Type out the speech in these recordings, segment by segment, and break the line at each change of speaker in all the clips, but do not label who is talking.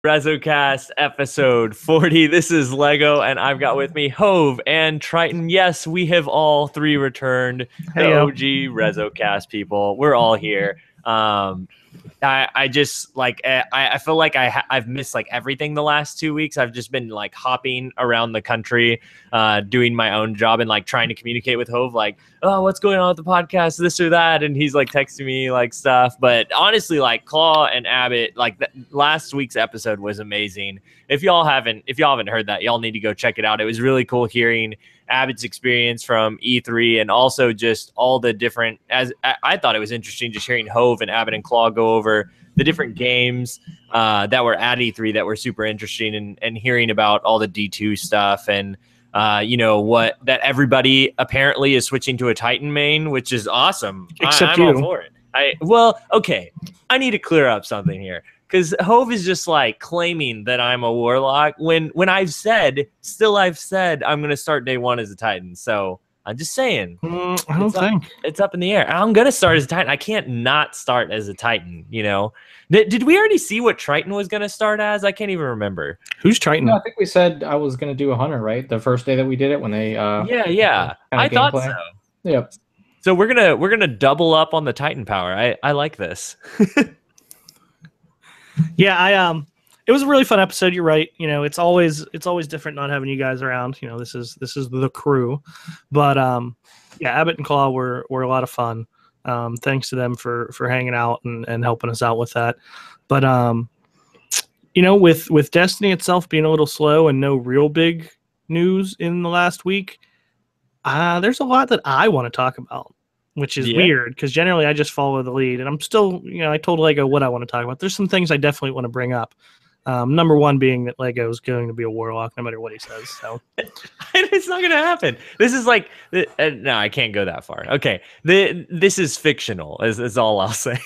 Rezocast episode 40. This is Lego, and I've got with me Hove and Triton. Yes, we have all three returned. The
Hey,
OG Rezocast people. We're all here. I just like I feel like I've missed like everything the last 2 weeks. I've just been like hopping around the country, doing my own job and like trying to communicate with Hove, like, oh, what's going on with the podcast, this or that, and he's like texting me like stuff. But honestly, like Claw and Abbott, like last week's episode was amazing. If y'all haven't heard that, y'all need to go check it out. It was really cool hearing Abbott's experience from E3 and also just all the different, as I thought it was interesting just hearing Hove and Abbott and Claw go over the different games that were at E3 that were super interesting, and hearing about all the D2 stuff and what that everybody apparently is switching to a Titan main, which is awesome.
Except
I'm
you.
all for it. Okay. I need to clear up something here. Because Hove is just like claiming that I'm a warlock when I've said I'm gonna start day one as a Titan. So I'm just saying.
I don't think
it's up in the air. I'm gonna start as a Titan. I can't not start as a Titan. You know. Did we already see what Triton was gonna start as? I can't even remember.
Who's Triton?
No, I think we said I was gonna do a hunter, right? The first day that we did it when they
Yeah. I thought so.
Yep.
So we're gonna double up on the Titan power. I like this.
Yeah, it was a really fun episode. You're right. You know, it's always different not having you guys around. You know, this is the crew, but yeah, Abbott and Claw were a lot of fun. Thanks to them for hanging out and helping us out with that. But with Destiny itself being a little slow and no real big news in the last week, there's a lot that I want to talk about, which is weird because generally I just follow the lead, and I'm still, I told Lego what I want to talk about. There's some things I definitely want to bring up. Number one being that Lego is going to be a warlock no matter what he says. So
it's not going to happen. This is like, no, I can't go that far. Okay. This is fictional is all I'll say.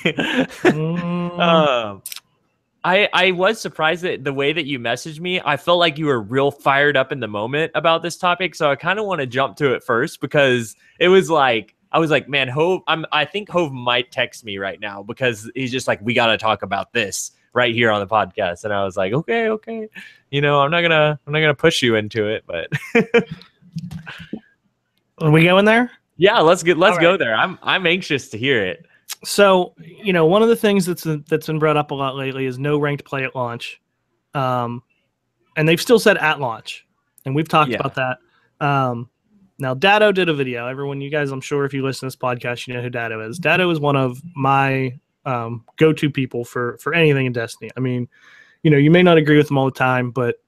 I was surprised that the way that you messaged me, I felt like you were real fired up in the moment about this topic. So I kind of want to jump to it first because it was like, I was like, man, Hove, I think Hove might text me right now because he's just like, we got to talk about this right here on the podcast. And I was like, okay. I'm not gonna push you into it, but
are we going there?
Yeah, let's go there. I'm anxious to hear it.
So, one of the things that's been brought up a lot lately is no ranked play at launch. And they've still said at launch. And we've talked about that. Now, Dado did a video. Everyone, you guys, I'm sure if you listen to this podcast, you know who Dado is. Dado is one of my go-to people for anything in Destiny. I mean, you may not agree with him all the time, but,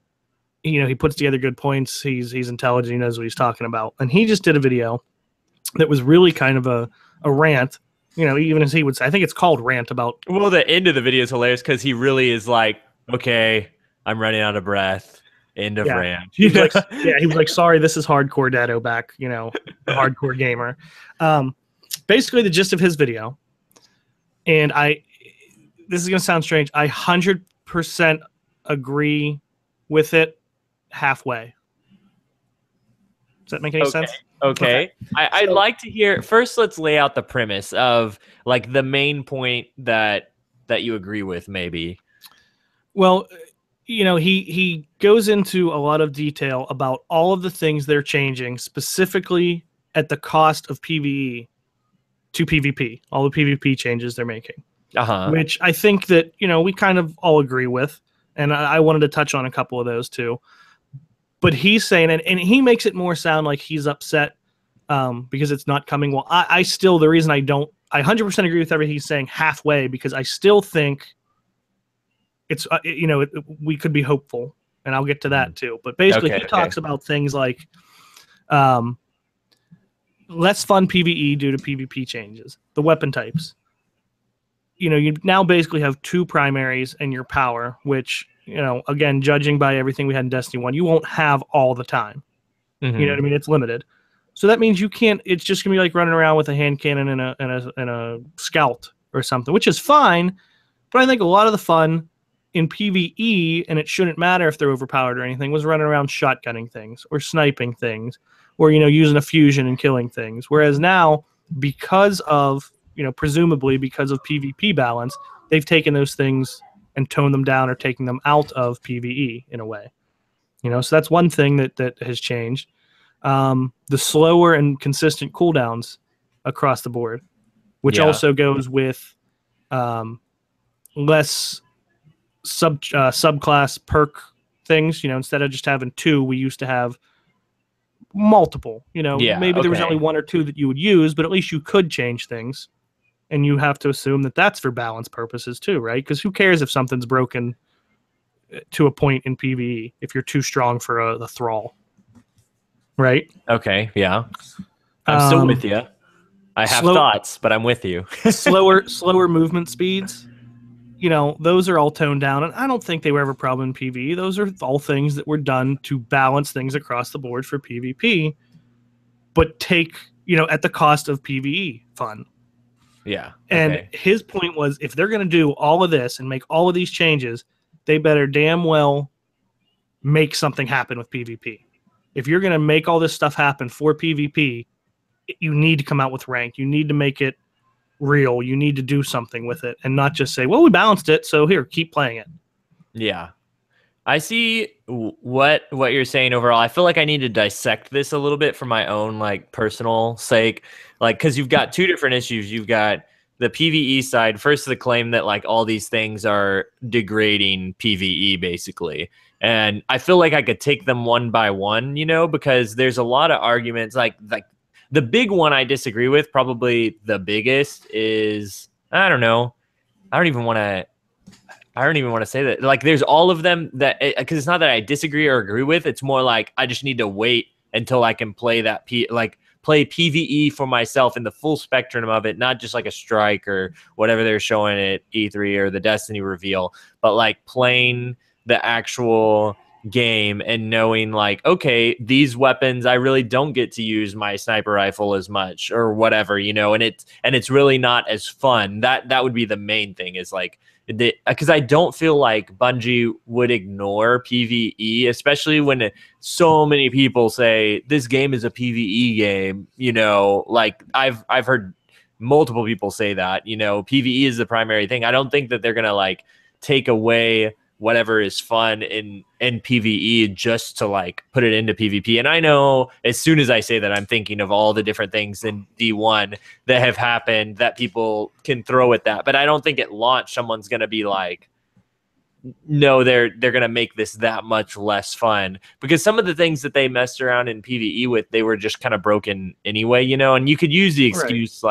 he puts together good points. He's intelligent. He knows what he's talking about. And he just did a video that was really kind of a rant. Even as he would say, I think it's called rant about.
Well, the end of the video is hilarious because he really is like, okay, I'm running out of breath. End of rant.
He was like, sorry, this is hardcore Dado back, the hardcore gamer. Basically, the gist of his video, and this is going to sound strange, I 100% agree with it halfway. Does that make any sense?
Okay. I'd like to hear first. Let's lay out the premise of like the main point that you agree with, maybe.
Well, he goes into a lot of detail about all of the things they're changing, specifically at the cost of PvE to PvP, all the PvP changes they're making, which I think that, we kind of all agree with. And I wanted to touch on a couple of those too. But he's saying, and he makes it more sound like he's upset because it's not coming. Well, I still, the reason I 100% agree with everything he's saying halfway, because I still think it's, we could be hopeful, and I'll get to that too. But basically, he talks about things like less fun PvE due to PvP changes, the weapon types. You now basically have two primaries and your power, which, again, judging by everything we had in Destiny 1, you won't have all the time.
Mm-hmm.
You know what I mean? It's limited. So that means you can't, it's just going to be like running around with a hand cannon and a scout or something, which is fine. But I think a lot of the fun in PvE, and it shouldn't matter if they're overpowered or anything, was running around shotgunning things or sniping things or, using a fusion and killing things. Whereas now, because of, presumably because of PvP balance, they've taken those things and tone them down or taking them out of PvE in a way. So that's one thing that has changed. The slower and consistent cooldowns across the board, which also goes with less subclass perk things. Instead of just having 2, we used to have multiple. Maybe there was only 1 or 2 that you would use, but at least you could change things. And you have to assume that that's for balance purposes too, right? Because who cares if something's broken to a point in PvE if you're too strong for the thrall, right?
Okay, yeah. I'm still with you. I have thoughts, but I'm with you.
slower movement speeds, those are all toned down, and I don't think they were ever a problem in PvE. Those are all things that were done to balance things across the board for PvP, but take, at the cost of PvE fun.
Yeah.
Okay. And his point was, if they're going to do all of this and make all of these changes, they better damn well make something happen with PvP. If you're going to make all this stuff happen for PvP, you need to come out with rank. You need to make it real. You need to do something with it and not just say, well, we balanced it, so here, keep playing it.
Yeah. I see what you're saying overall. I feel like I need to dissect this a little bit for my own personal sake, because you've got 2 different issues. You've got the PvE side, first the claim that all these things are degrading PvE basically. And I feel like I could take them one by one, because there's a lot of arguments. Like the big one I disagree with, probably the biggest, is I don't even want to say that. There's all of them that, because it's not that I disagree or agree with. It's more like I just need to wait until I can play that play PvE for myself in the full spectrum of it, not just a strike or whatever they're showing at E3 or the Destiny reveal, but playing the actual game and knowing okay, these weapons I really don't get to use my sniper rifle as much or whatever, and it's really not as fun. That would be the main thing, is because I don't feel like Bungie would ignore PvE, especially when so many people say this game is a PvE game. I've heard multiple people say that. PvE is the primary thing. I don't think that they're gonna take away whatever is fun in PvE just to put it into PvP. And I know as soon as I say that, I'm thinking of all the different things in D1 that have happened that people can throw at that. But I don't think at launch someone's going to be no, they're going to make this that much less fun, because some of the things that they messed around in PvE with, they were just kind of broken anyway, and you could use the excuse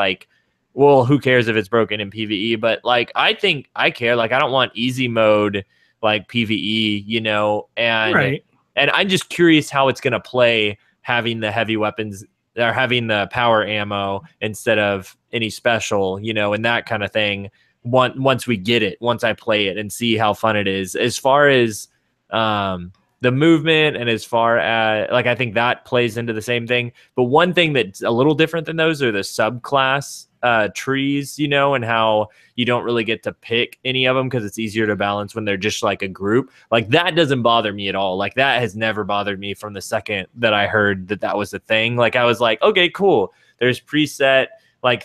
well, who cares if it's broken in PvE? But I think I care. I don't want easy mode PvE, and I'm just curious how it's going to play having the heavy weapons or having the power ammo instead of any special, and that kind of thing. Once we get it, once I play it and see how fun it is, as far as the movement and as far as I think that plays into the same thing. But one thing that's a little different than those are the subclass trees, and how you don't really get to pick any of them because it's easier to balance when they're just a group. That doesn't bother me at all. That has never bothered me from the second that I heard that was a thing. I was okay, cool. There's preset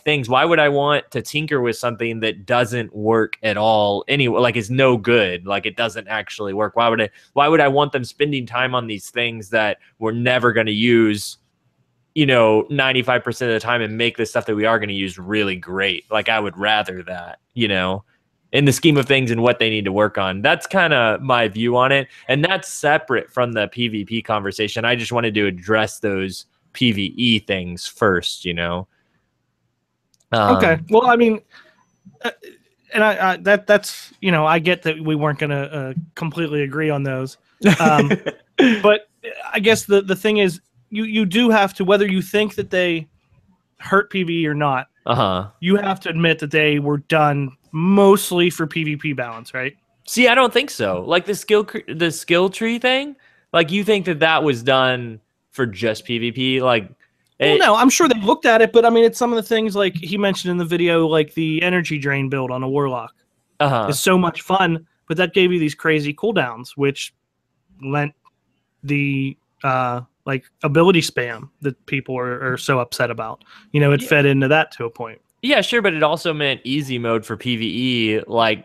things. Why would I want to tinker with something that doesn't work at all anyway? It's no good. It doesn't actually work. Why would I want them spending time on these things that we're never going to use 95% of the time and make the stuff that we are going to use really great? I would rather that, in the scheme of things and what they need to work on. That's kind of my view on it. And that's separate from the PvP conversation. I just wanted to address those PvE things first,
Okay. Well, I mean, and that's I get that we weren't going to completely agree on those. But I guess the thing is, you do have to, whether you think that they hurt PvE or not, you have to admit that they were done mostly for PvP balance, right?
See, I don't think so. The skill tree thing, you think that was done for just PvP?
Well, no, I'm sure they looked at it, but I mean, it's some of the things he mentioned in the video, the energy drain build on a warlock is so much fun, but that gave you these crazy cooldowns, which lent the ability spam that people are so upset about. It fed into that to a point.
Yeah, sure, but it also meant easy mode for PvE, like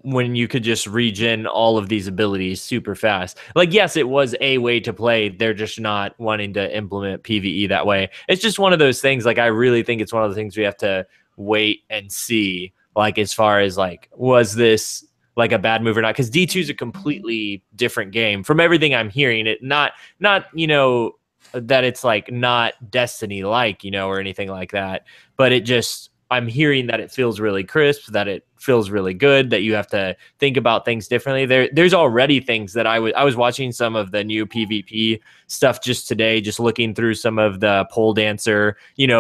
when you could just regen all of these abilities super fast. Like, yes, it was a way to play. They're just not wanting to implement PvE that way. It's just one of those things. Like, I really think it's one of the things we have to wait and see. Like, as far as like, was this like a bad move or not? Because D2 is a completely different game from everything I'm hearing. It not that it's like not Destiny like or anything like that, but it just I'm hearing that it feels really crisp, that it feels really good, that you have to think about things differently. There's already things that I was watching some of the new PvP stuff just today, just looking through some of the pole dancer,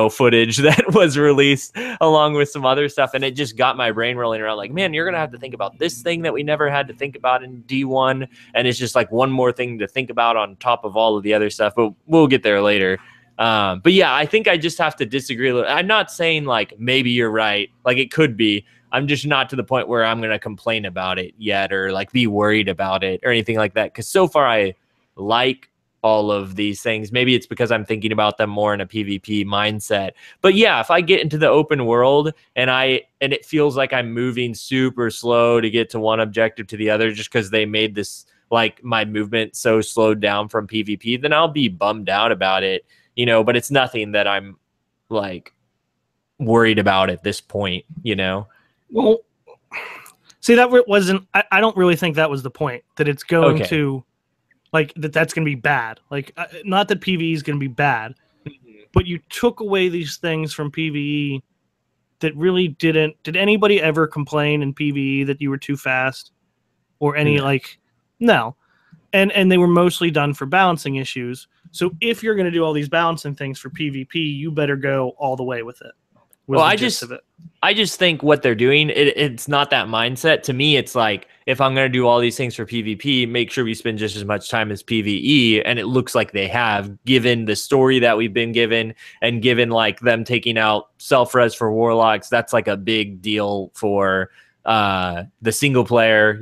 footage that was released along with some other stuff. And it just got my brain rolling around like, man, you're going to have to think about this thing that we never had to think about in D1. And it's just like one more thing to think about on top of all of the other stuff, but we'll get there later. But yeah, I think I just have to disagree a little. I'm not saying like maybe you're right, like it could be. I'm just not to the point where I'm going to complain about it yet or like be worried about it or anything like that. Because so far I like all of these things. Maybe it's because I'm thinking about them more in a PvP mindset. But yeah, if I get into the open world and it feels like I'm moving super slow to get to one objective to the other just because they made this like my movement so slowed down from PvP, then I'll be bummed out about it. But it's nothing that I'm like worried about at this point,
Well, see, that wasn't, I don't really think that was the point, that it's going to, like, that's going to be bad. Like, not that PvE is going to be bad, but you took away these things from PvE that really did anybody ever complain in PvE that you were too fast? Or any, no. And they were mostly done for balancing issues. So if you're going to do all these balancing things for PvP, you better go all the way with it.
Well, I just think what they're doing, it's not that mindset. To me, it's like, if I'm going to do all these things for PvP, make sure we spend just as much time as PvE. And it looks like they have, given the story that we've been given and given like them taking out self-res for warlocks. That's like a big deal for the single player,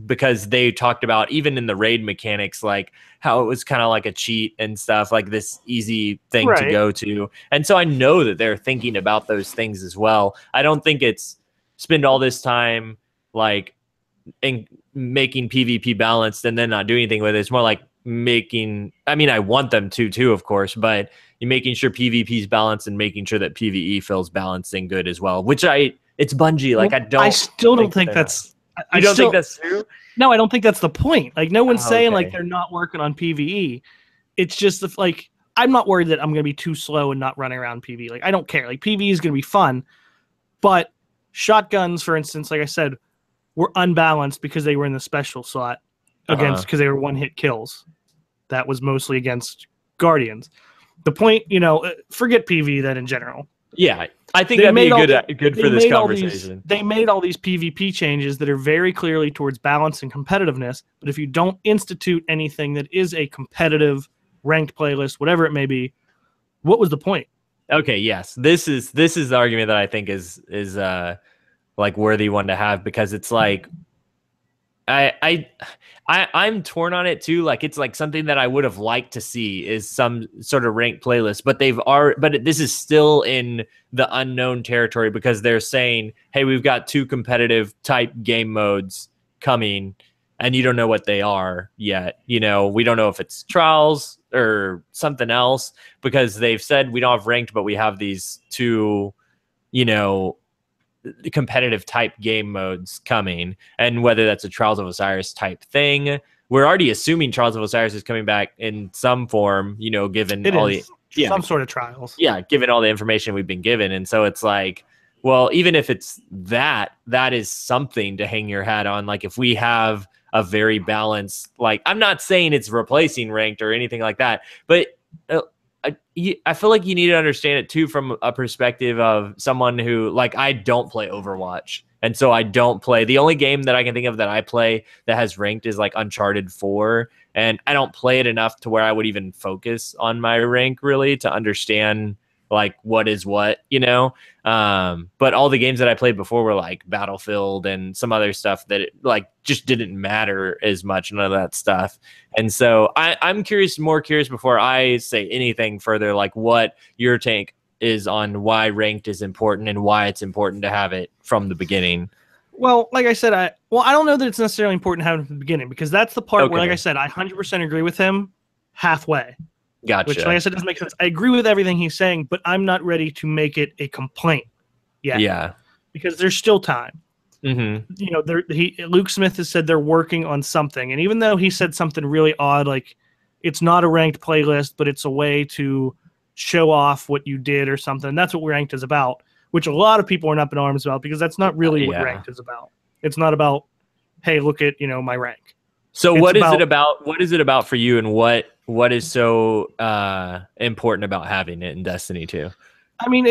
because they talked about even in the raid mechanics, like how it was kind of like a cheat and stuff, like this easy thing to go to. And so I know that they're thinking about those things as well. I don't think it's spend all this time like in making PvP balanced and then not do anything with it. It's more like I want them to too, of course, but you're making sure PvP is balanced and making sure that PvE feels balanced and good as well, which it's Bungie. Like, I
still don't think that's.
You don't think that's true?
No, I don't think that's the point. Like, no one's saying like they're not working on PvE. It's just like I'm not worried that I'm going to be too slow and not running around PvE. Like, I don't care. Like, PvE is going to be fun, but shotguns, for instance, like I said, were unbalanced because they were in the special slot because they were one-hit kills. That was mostly against Guardians. The point, forget PvE then in general.
Yeah, I think that'd be good for this conversation.
They made all these PvP changes that are very clearly towards balance and competitiveness. But if you don't institute anything that is a competitive ranked playlist, whatever it may be, what was the point?
Okay, yes, this is the argument that I think is like worthy one to have, because it's like I'm torn on it too. Like, it's like something that I would have liked to see is some sort of ranked playlist, but but this is still in the unknown territory because they're saying, hey, we've got 2 competitive type game modes coming and you don't know what they are yet. We don't know if it's trials or something else, because they've said we don't have ranked, but we have these 2, competitive type game modes coming, and whether that's a Trials of Osiris type thing. We're already assuming Trials of Osiris is coming back in some form, given
some sort of trials.
Yeah, given all the information we've been given. And so it's like, well, even if it's that is something to hang your hat on. Like, if we have a very balanced, like, I'm not saying it's replacing ranked or anything like that, but I feel like you need to understand it too from a perspective of someone who, like, I don't play Overwatch. And so I don't play. The only game that I can think of that I play that has ranked is like Uncharted 4. And I don't play it enough to where I would even focus on my rank really to understand like what is what, but all the games that I played before were like Battlefield and some other stuff that like just didn't matter as much, none of that stuff. And so I'm more curious before I say anything further, like what your take is on why ranked is important and why it's important to have it from the beginning.
Well, like I said, I don't know that it's necessarily important to have it from the beginning, because that's the part where,
Okay.
like I said, I 100% agree with him halfway.
Gotcha.
Which, like I said, doesn't make sense. I agree with everything he's saying, but I'm not ready to make it a complaint yet.
Yeah.
Because there's still time.
Mm-hmm.
You know, Luke Smith has said they're working on something, and even though he said something really odd, like it's not a ranked playlist, but it's a way to show off what you did or something. That's what ranked is about, which a lot of people are up in arms about, because that's not really what ranked is about. It's not about, hey, look at, my rank.
So what is it about? What is it about for you, and what is so important about having it in Destiny 2?
I mean,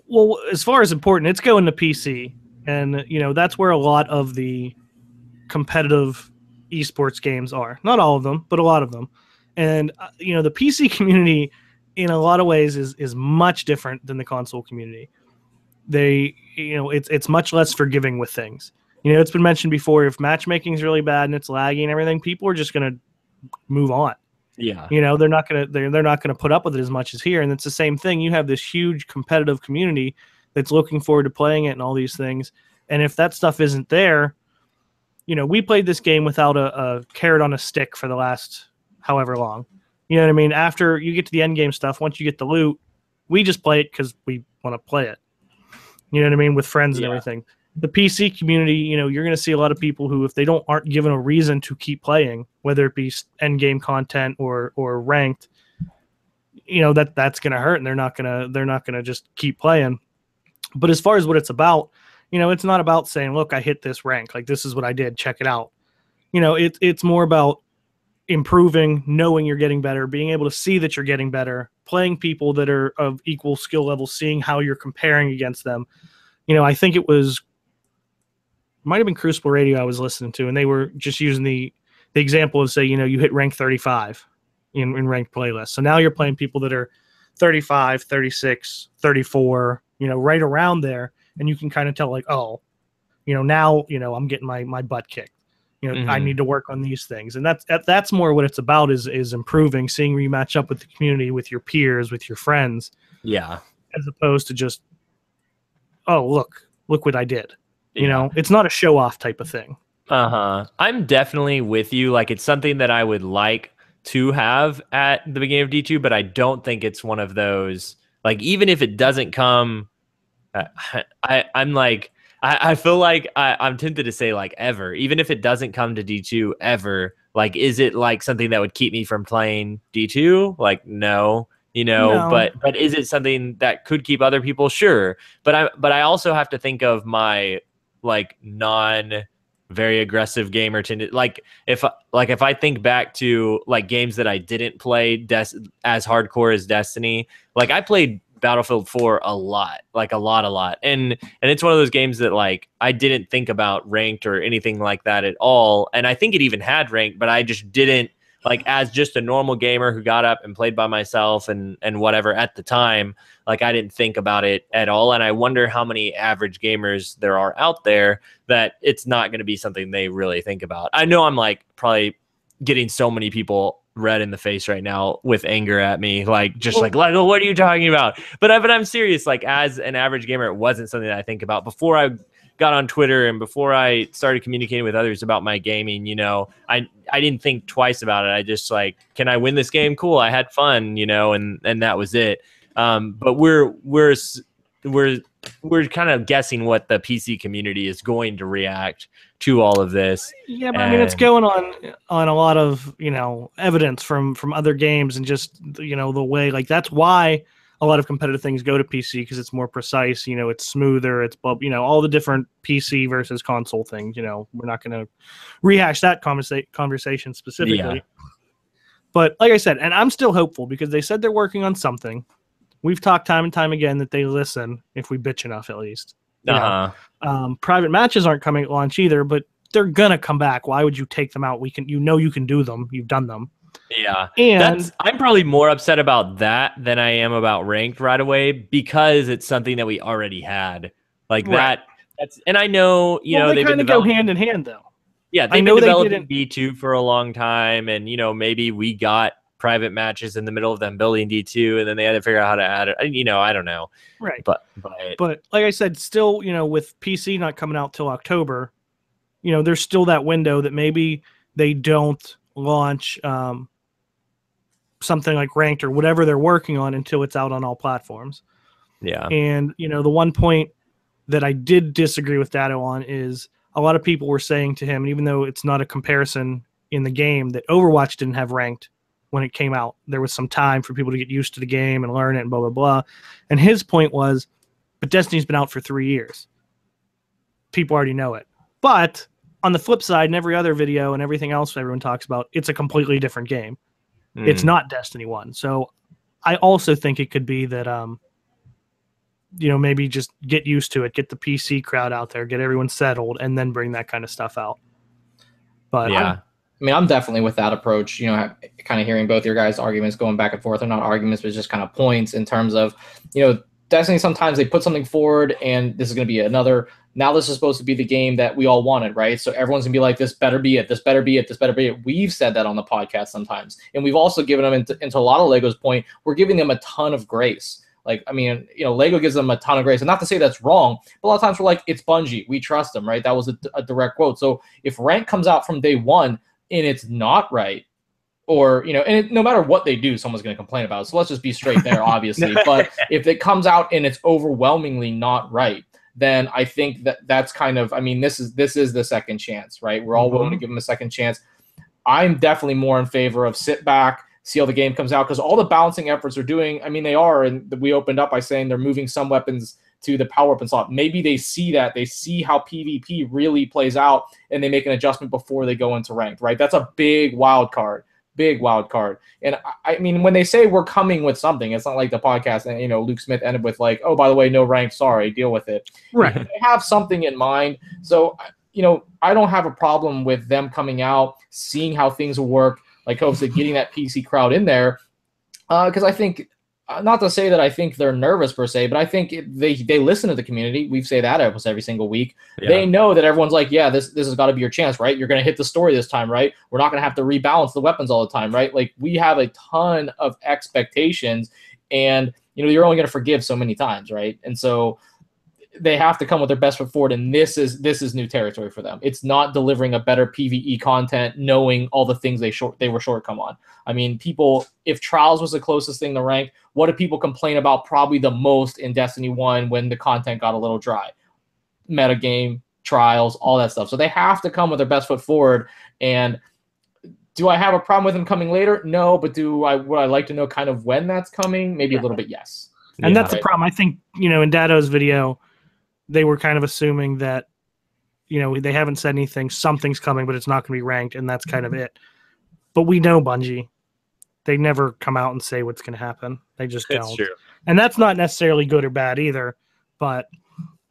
well, as far as important, it's going to PC, and that's where a lot of the competitive esports games are. Not all of them, but a lot of them. And the PC community, in a lot of ways, is much different than the console community. It's much less forgiving with things. It's been mentioned before, if matchmaking is really bad and it's laggy and everything, people are just going to move on.
Yeah.
They're not going to put up with it as much as here. And it's the same thing. You have this huge competitive community that's looking forward to playing it and all these things. And if that stuff isn't there, we played this game without a carrot on a stick for the last however long. You know what I mean? After you get to the end game stuff, once you get the loot, we just play it because we want to play it. You know what I mean? With friends and everything. The PC community, you're going to see a lot of people who, if they aren't given a reason to keep playing, whether it be end game content or ranked, that's going to hurt, and they're not going to just keep playing. But as far as what it's about, it's not about saying, look, I hit this rank, like this is what I did, check it out. It's more about improving, knowing you're getting better, being able to see that you're getting better, playing people that are of equal skill level, seeing how you're comparing against them. I think it might have been Crucible Radio I was listening to, and they were just using the example of, say, you hit rank 35 in ranked playlists. So now you're playing people that are 35, 36, 34, right around there, and you can kind of tell, like, oh, now, I'm getting my butt kicked. I need to work on these things. And that's more what it's about, is improving, seeing where you match up with the community, with your peers, with your friends.
Yeah.
As opposed to just, oh, look what I did. It's not a show off type of thing.
I'm definitely with you. Like, it's something that I would like to have at the beginning of D2, but I don't think it's one of those, like, even if it doesn't come, I feel like I'm tempted to say, like, ever, even if it doesn't come to D2 ever, like, is it like something that would keep me from playing D2? Like, no.
No.
But is it something that could keep other people? Sure. But I also have to think of my, like, non very aggressive gamer tended, like if I think back to, like, games that I didn't play as hardcore as Destiny, like, I played Battlefield 4 a lot, like a lot. And it's one of those games that, like, I didn't think about ranked or anything like that at all. And I think it even had ranked, but I just didn't, like, as just a normal gamer who got up and played by myself and whatever at the time, like, I didn't think about it at all. And I wonder how many average gamers there are out there that it's not going to be something they really think about. I know I'm, like, probably getting so many people red in the face right now with anger at me, like, just like, what are you talking about? But I'm serious. Like, as an average gamer, it wasn't something that I think about before I got on Twitter and before I started communicating with others about my gaming. I didn't think twice about it. I just, like, can I win this game? Cool, I had fun, and that was it. But we're kind of guessing what the PC community is going to react to all of this.
Yeah, but I mean, it's going on a lot of, evidence from other games, and just, the way, like, that's why a lot of competitive things go to PC, because it's more precise, it's smoother, it's all the different PC versus console things. We're not going to rehash that conversation specifically. Yeah. But like I said, and I'm still hopeful, because they said they're working on something. We've talked time and time again that they listen if we bitch enough, at least. Private matches aren't coming at launch either, but they're gonna come back. Why would you take them out? You can do them. You've done them.
Yeah, and I'm probably more upset about that than I am about ranked right away, because it's something that we already had, like that. And I know,
they kind of go hand in hand, though.
Yeah, they've been developing B2 for a long time, and maybe we got private matches in the middle of them building D2, and then they had to figure out how to add it. I don't know.
Right.
But
like I said, still, with PC not coming out till October, there's still that window that maybe they don't launch something like ranked or whatever they're working on until it's out on all platforms.
Yeah.
And, the one point that I did disagree with Datto on is a lot of people were saying to him, and even though it's not a comparison in the game, that Overwatch didn't have ranked when it came out. There was some time for people to get used to the game and learn it and blah, blah, blah. And his point was, but Destiny's been out for 3 years. People already know it. But on the flip side, in every other video and everything else everyone talks about, it's a completely different game. It's not Destiny 1. So I also think it could be that, maybe just get used to it, get the PC crowd out there, get everyone settled, and then bring that kind of stuff out. But
yeah.
I'm definitely with that approach, kind of hearing both your guys' arguments going back and forth, or not arguments, but just kind of points in terms of, Destiny, sometimes they put something forward and this is going to be another, now this is supposed to be the game that we all wanted, right? So everyone's going to be like, this better be it, this better be it, this better be it. We've said that on the podcast sometimes. And we've also given them, into a lot of Lego's point, we're giving them a ton of grace. Like, Lego gives them a ton of grace. And not to say that's wrong, but a lot of times we're like, it's Bungie. We trust them, right? That was a direct quote. So if rank comes out from day one and it's not right, or, no matter what they do, someone's going to complain about it. So let's just be straight there, obviously. But if it comes out and it's overwhelmingly not right, then I think that's kind of, this is the second chance, right? We're all willing to give them a second chance. I'm definitely more in favor of sit back, see how the game comes out, because all the balancing efforts are doing, they are, and we opened up by saying they're moving some weapons to the power weapon slot. Maybe they see that, they see how PvP really plays out, and they make an adjustment before they go into ranked, right? That's a big wild card. And when they say we're coming with something, it's not like the podcast and Luke Smith ended with like, oh, by the way, no rank, sorry, deal with it.
Right.
They have something in mind. So I don't have a problem with them coming out, seeing how things will work, like Hope said, getting that PC crowd in there, because I think, not to say that I think they're nervous per se, but I think they listen to the community. We say that almost every single week. Yeah. They know that everyone's like, yeah, this has got to be your chance, right? You're going to hit the story this time, right? We're not going to have to rebalance the weapons all the time, right? Like, we have a ton of expectations, and you're only going to forgive so many times, right? And so they have to come with their best foot forward, and this is new territory for them. It's not delivering a better PvE content, knowing all the things they were shortcome on. People, if Trials was the closest thing to rank, what did people complain about probably the most in Destiny 1 when the content got a little dry? Metagame, Trials, all that stuff. So they have to come with their best foot forward. And do I have a problem with them coming later? No, but would I like to know kind of when that's coming? Maybe a little bit, yes.
And that's the problem. I think, in Datto's video, they were kind of assuming that, they haven't said anything, something's coming, but it's not going to be ranked, and that's kind of it. But we know Bungie. They never come out and say what's going to happen. They just don't.
That's true.
And that's not necessarily good or bad either. But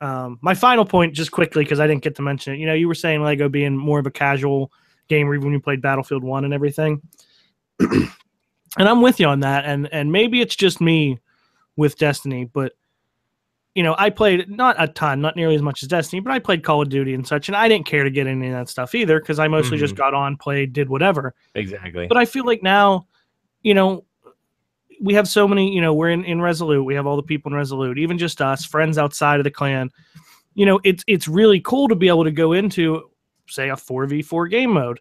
my final point, just quickly, because I didn't get to mention it, you were saying Lego being more of a casual gamer when you played Battlefield 1 and everything. And I'm with you on that. And maybe it's just me with Destiny, but I played not a ton, not nearly as much as Destiny, but I played Call of Duty and such, and I didn't care to get into that stuff either because I mostly just got on, played, did whatever.
Exactly.
But I feel like now, we have so many, we're in Resolute. We have all the people in Resolute, even just us, friends outside of the clan. It's really cool to be able to go into, say, a 4v4 game mode.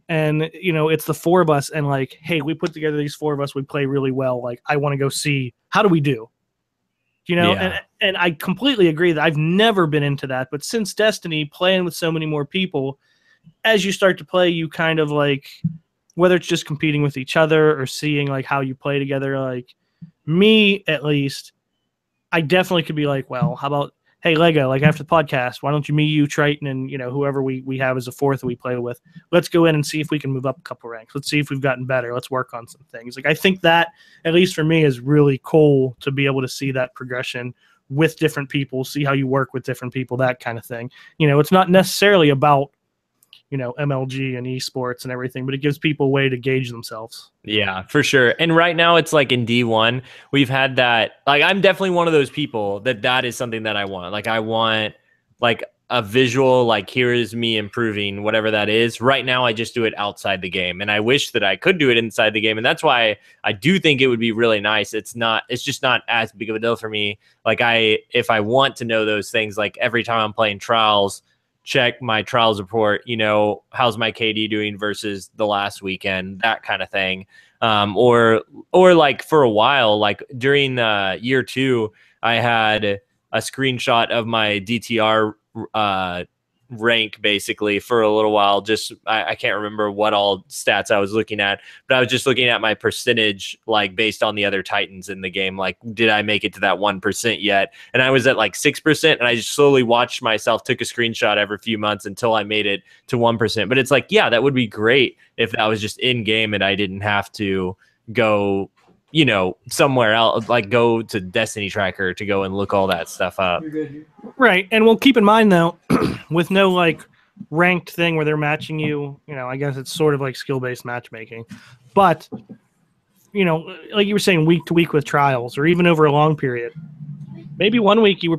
And, it's the four of us and like, hey, we put together these four of us. We play really well. Like, I want to go see, how do we do? And I completely agree that I've never been into that. But since Destiny, playing with so many more people, as you start to play, you kind of like, whether it's just competing with each other or seeing like how you play together, like me at least, I definitely could be like, well, how about, hey, Lego, like after the podcast, why don't you, you, Triton, and whoever we have as a fourth that we play with, let's go in and see if we can move up a couple ranks. Let's see if we've gotten better. Let's work on some things. Like, I think that, at least for me, is really cool to be able to see that progression with different people, see how you work with different people, that kind of thing. It's not necessarily about, MLG and esports and everything, but it gives people a way to gauge themselves.
Yeah, for sure. And right now it's like in D1, we've had that, like, I'm definitely one of those people that is something that I want. Like, I want, like, a visual, like, here is me improving whatever that is. Right now, I just do it outside the game, and I wish that I could do it inside the game, and that's why I do think it would be really nice. It's just not as big of a deal for me. Like, if I want to know those things, like every time I'm playing trials, check my trials report, how's my KD doing versus the last weekend, that kind of thing. Or like for a while, like during year 2, I had a screenshot of my DTR rank basically for a little while. Just I can't remember what all stats I was looking at, but I was just looking at my percentage, like based on the other Titans in the game. Like, did I make it to that 1% yet? And I was at like 6%, and I just slowly watched myself, took a screenshot every few months until I made it to 1%. But it's like, yeah, that would be great if that was just in game and I didn't have to go somewhere else, like go to Destiny Tracker to go and look all that stuff up.
Right. And we'll keep in mind, though, with no like ranked thing where they're matching you, I guess it's sort of like skill-based matchmaking. But, like you were saying, week to week with trials, or even over a long period, maybe one week you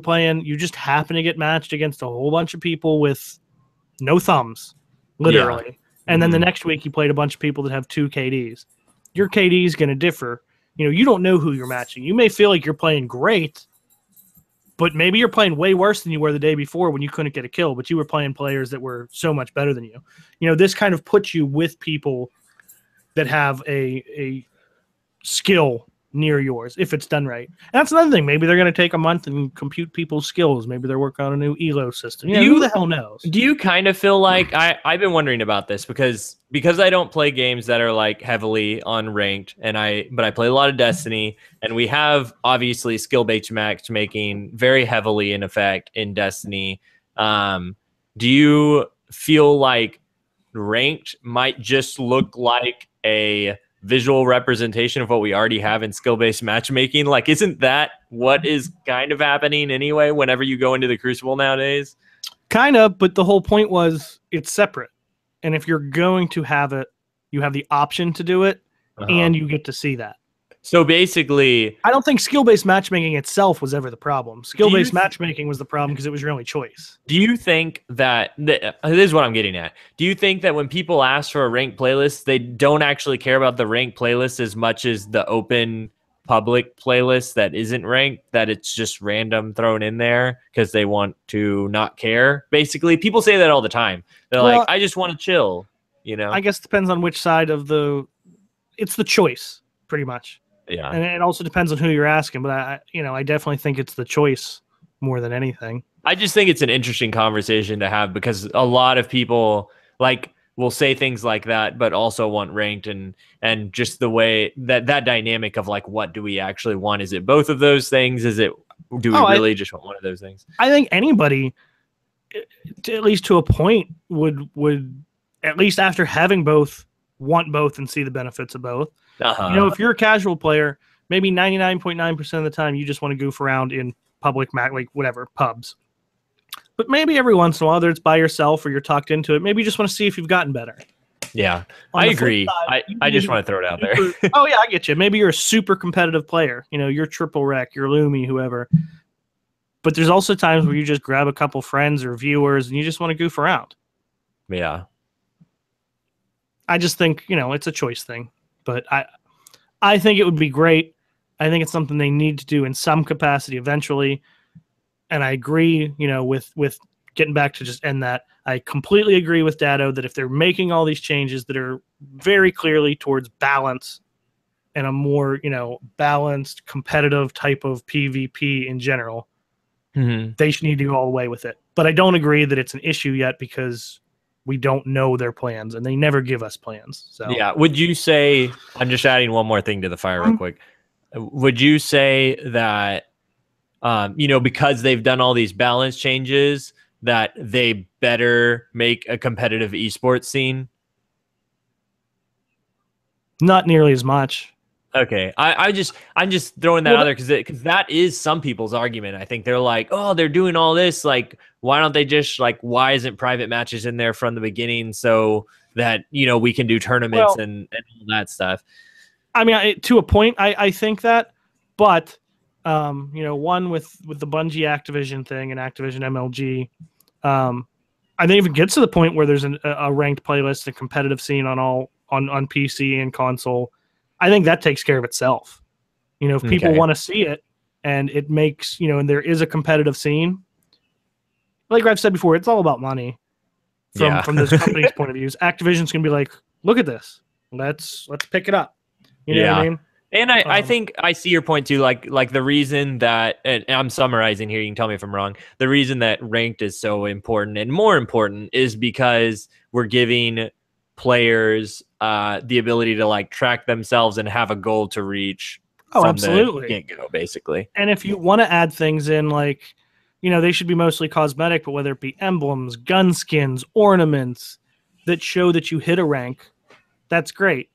just happen to get matched against a whole bunch of people with no thumbs, literally. Yeah. And then the next week you played a bunch of people that have 2 KDs. Your KD is going to differ. You don't know who you're matching. You may feel like you're playing great, but maybe you're playing way worse than you were the day before when you couldn't get a kill, but you were playing players that were so much better than you. This kind of puts you with people that have a skill near yours, if it's done right. And that's another thing. Maybe they're going to take a month and compute people's skills. Maybe they're working on a new ELO system. Who the hell knows?
Do you kind of feel like I've been wondering about this because I don't play games that are like heavily on ranked, but I play a lot of Destiny, and we have obviously skill-based matchmaking very heavily in effect in Destiny. Do you feel like ranked might just look like a visual representation of what we already have in skill-based matchmaking? Like, isn't that what is kind of happening anyway whenever you go into the Crucible nowadays?
Kind of, but the whole point was it's separate. And if you're going to have it, you have the option to do it, and you get to see that.
So basically,
I don't think skill-based matchmaking itself was ever the problem. Skill-based matchmaking was the problem because it was your only choice.
Do you think that this is what I'm getting at? Do you think that when people ask for a ranked playlist, they don't actually care about the ranked playlist as much as the open public playlist that isn't ranked, that it's just random thrown in there because they want to not care? Basically, people say that all the time. They're like, I just want to chill,
I guess it depends on which side of it's the choice, pretty much.
Yeah.
And it also depends on who you're asking, but I definitely think it's the choice more than anything.
I just think it's an interesting conversation to have because a lot of people will say things like that, but also want ranked, and just the way that dynamic of like, what do we actually want? Is it both of those things? Do we really just want one of those things?
I think anybody, at least to a point, would at least after having both, want both and see the benefits of both. If you're a casual player, maybe 99.9% of the time you just want to goof around in public, like whatever, pubs. But maybe every once in a while, whether it's by yourself or you're tucked into it, maybe you just want to see if you've gotten better.
Yeah, I agree. I just want to throw it out there.
Oh, yeah, I get you. Maybe you're a super competitive player. You're triple rec, you're Lumi, whoever. But there's also times where you just grab a couple friends or viewers and you just want to goof around.
Yeah.
I just think, it's a choice thing. But I think it would be great. I think it's something they need to do in some capacity eventually. And I agree, with getting back to just end that. I completely agree with Dado that if they're making all these changes that are very clearly towards balance and a more, balanced, competitive type of PvP in general, they should need to go all the way with it. But I don't agree that it's an issue yet because we don't know their plans, and they never give us plans. So
yeah, would you say, I'm just adding one more thing to the fire real quick. Would you say that, because they've done all these balance changes, that they better make a competitive esports scene?
Not nearly as much.
Okay, I'm just throwing that out there because that is some people's argument. I think they're like, oh, they're doing all this, like, why don't they just why isn't private matches in there from the beginning so that we can do tournaments and all that stuff?
I mean, to a point, I think that, but one with the Bungie Activision thing and Activision MLG, I think if it gets to the point where there's a ranked playlist, a competitive scene on PC and console, I think that takes care of itself. If people want to see it and it makes, and there is a competitive scene, like I've said before, it's all about money from those companies' point of views. Activision's going to be like, look at this. Let's pick it up. You know what I mean?
And I think I see your point too. Like the reason that, and I'm summarizing here, you can tell me if I'm wrong. The reason that ranked is so important and more important is because we're giving players the ability to like track themselves and have a goal to reach.
Oh, absolutely.
The get-go, basically.
And if you want to add things in, like, they should be mostly cosmetic, but whether it be emblems, gun skins, ornaments that show that you hit a rank, that's great.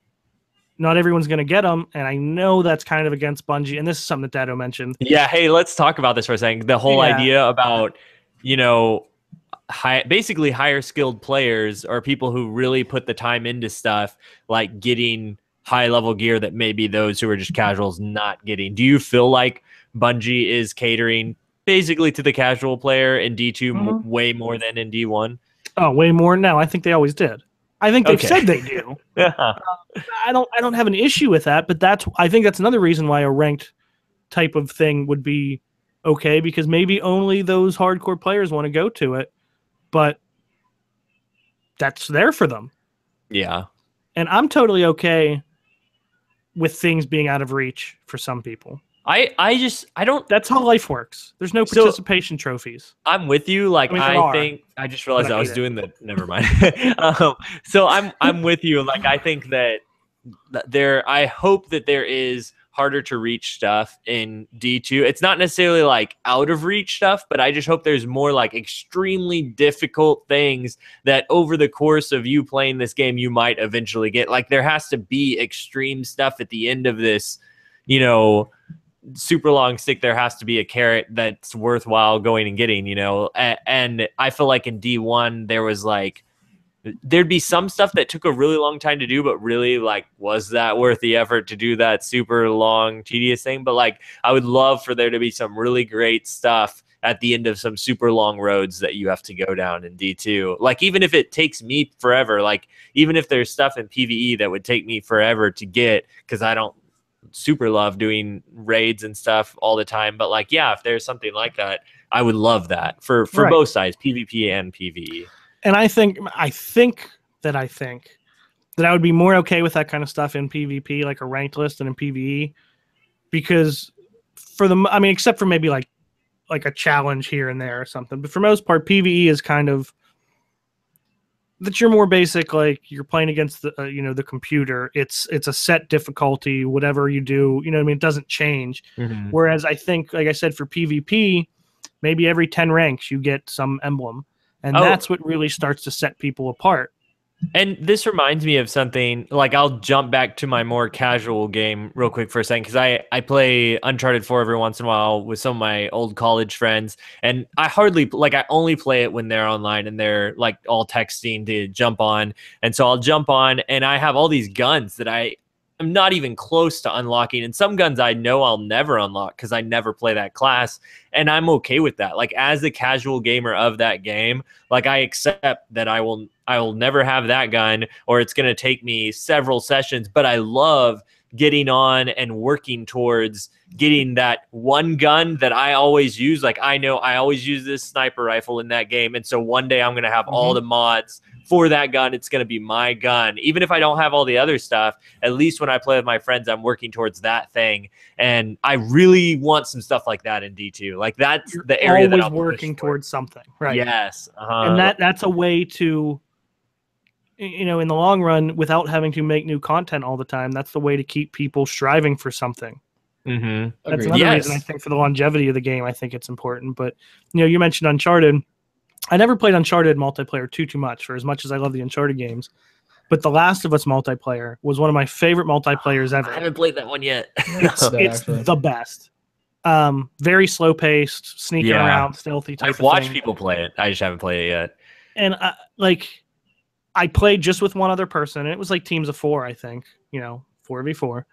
Not everyone's going to get them, and I know that's kind of against Bungie, and this is something that Dado mentioned.
Yeah, hey, let's talk about this for a second. The whole idea about, basically higher skilled players or people who really put the time into stuff, like getting high-level gear that maybe those who are just casuals not getting. Do you feel like Bungie is catering basically to the casual player in D2 way more than in D1?
Oh, way more? No, I think they always did. I think they've said they do. I don't have an issue with that, but I think that's another reason why a ranked type of thing would be okay, because maybe only those hardcore players want to go to it, but that's there for them.
Yeah.
And I'm totally okay with things being out of reach for some people.
I don't.
That's how life works. There's no participation trophies.
I'm with you. Like I think I just realized I was doing the. Never mind. So I'm with you. Like I think that I hope that there is harder to reach stuff in D2. It's not necessarily like out of reach stuff, but I just hope there's more like extremely difficult things that over the course of you playing this game you might eventually get. Like there has to be extreme stuff at the end of this, super long stick. There has to be a carrot that's worthwhile going and getting, and I feel like in D1 there was like there'd be some stuff that took a really long time to do, but really like was that worth the effort to do that super long tedious thing? But like I would love for there to be some really great stuff at the end of some super long roads that you have to go down in D2. Like even if it takes me forever, like even if there's stuff in PvE that would take me forever to get, because I don't super love doing raids and stuff all the time, but like if there's something like that, I would love that for both sides, PvP and PvE. And
I think that I would be more okay with that kind of stuff in PvP, like a ranked list, than in PvE, because except for maybe like a challenge here and there or something, but for most part PvE is kind of that you're more basic, like you're playing against the the computer. It's a set difficulty, whatever you do, it doesn't change. Whereas I think, like I said, for PvP, maybe every 10 ranks you get some emblem, and that's what really starts to set people apart. And this reminds me of something, like I'll jump back to my more casual game real quick for a second, because I play Uncharted 4 every once in a while with some of my old college friends, and I only play it when they're online and they're like all texting to jump on. And so I'll jump on and I have all these guns that I'm not even close to unlocking, and some guns I know I'll never unlock because I never play that class, and I'm okay with that. Like as the casual gamer of that game, like I accept that I will never have that gun, or it's going to take me several sessions, but I love getting on and working towards getting that one gun that I always use. Like I know I always use this sniper rifle in that game, and so one day I'm going to have all the mods for that gun. It's going to be my gun. Even if I don't have all the other stuff, at least when I play with my friends, I'm working towards that thing. And I really want some stuff like that in D2. Like that's the area that I'm working towards something. Right. Yes. And that's a way to, in the long run, without having to make new content all the time, that's the way to keep people striving for something. That's another reason I think for the longevity of the game, I think it's important. But, you mentioned Uncharted. I never played Uncharted multiplayer too much, for as much as I love the Uncharted games. But The Last of Us multiplayer was one of my favorite multiplayers ever. I haven't played that one yet. It's the best. Very slow paced, sneaking around, stealthy type of thing. I've watched people play it. I just haven't played it yet. And I played just with one other person, and it was like teams of 4, I think. 4v4.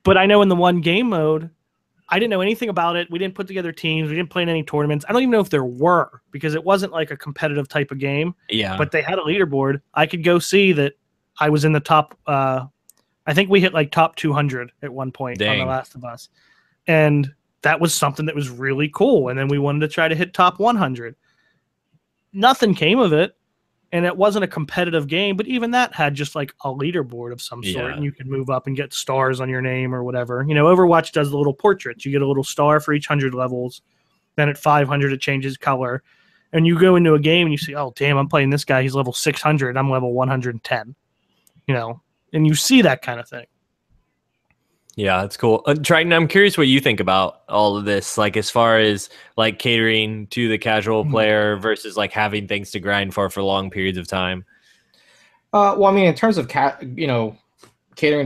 But I know in the one game mode, I didn't know anything about it. We didn't put together teams. We didn't play in any tournaments. I don't even know if there were, because it wasn't like a competitive type of game.
Yeah.
But they had a leaderboard. I could go see that I was in the top. I think we hit like top 200 at one point on The Last of Us. And that was something that was really cool. And then we wanted to try to hit top 100. Nothing came of it. And it wasn't a competitive game, but even that had just like a leaderboard of some sort, and you could move up and get stars on your name or whatever. You know, Overwatch does the little portraits. You get a little star for each 100 levels. Then at 500, it changes color. And you go into a game and you see, oh, damn, I'm playing this guy. He's level 600. I'm level 110. You know, and you see that kind of thing.
Yeah, that's cool. Triton, I'm curious what you think about all of this, like as far as like catering to the casual player versus like having things to grind for long periods of time.
Well, I mean, in terms of catering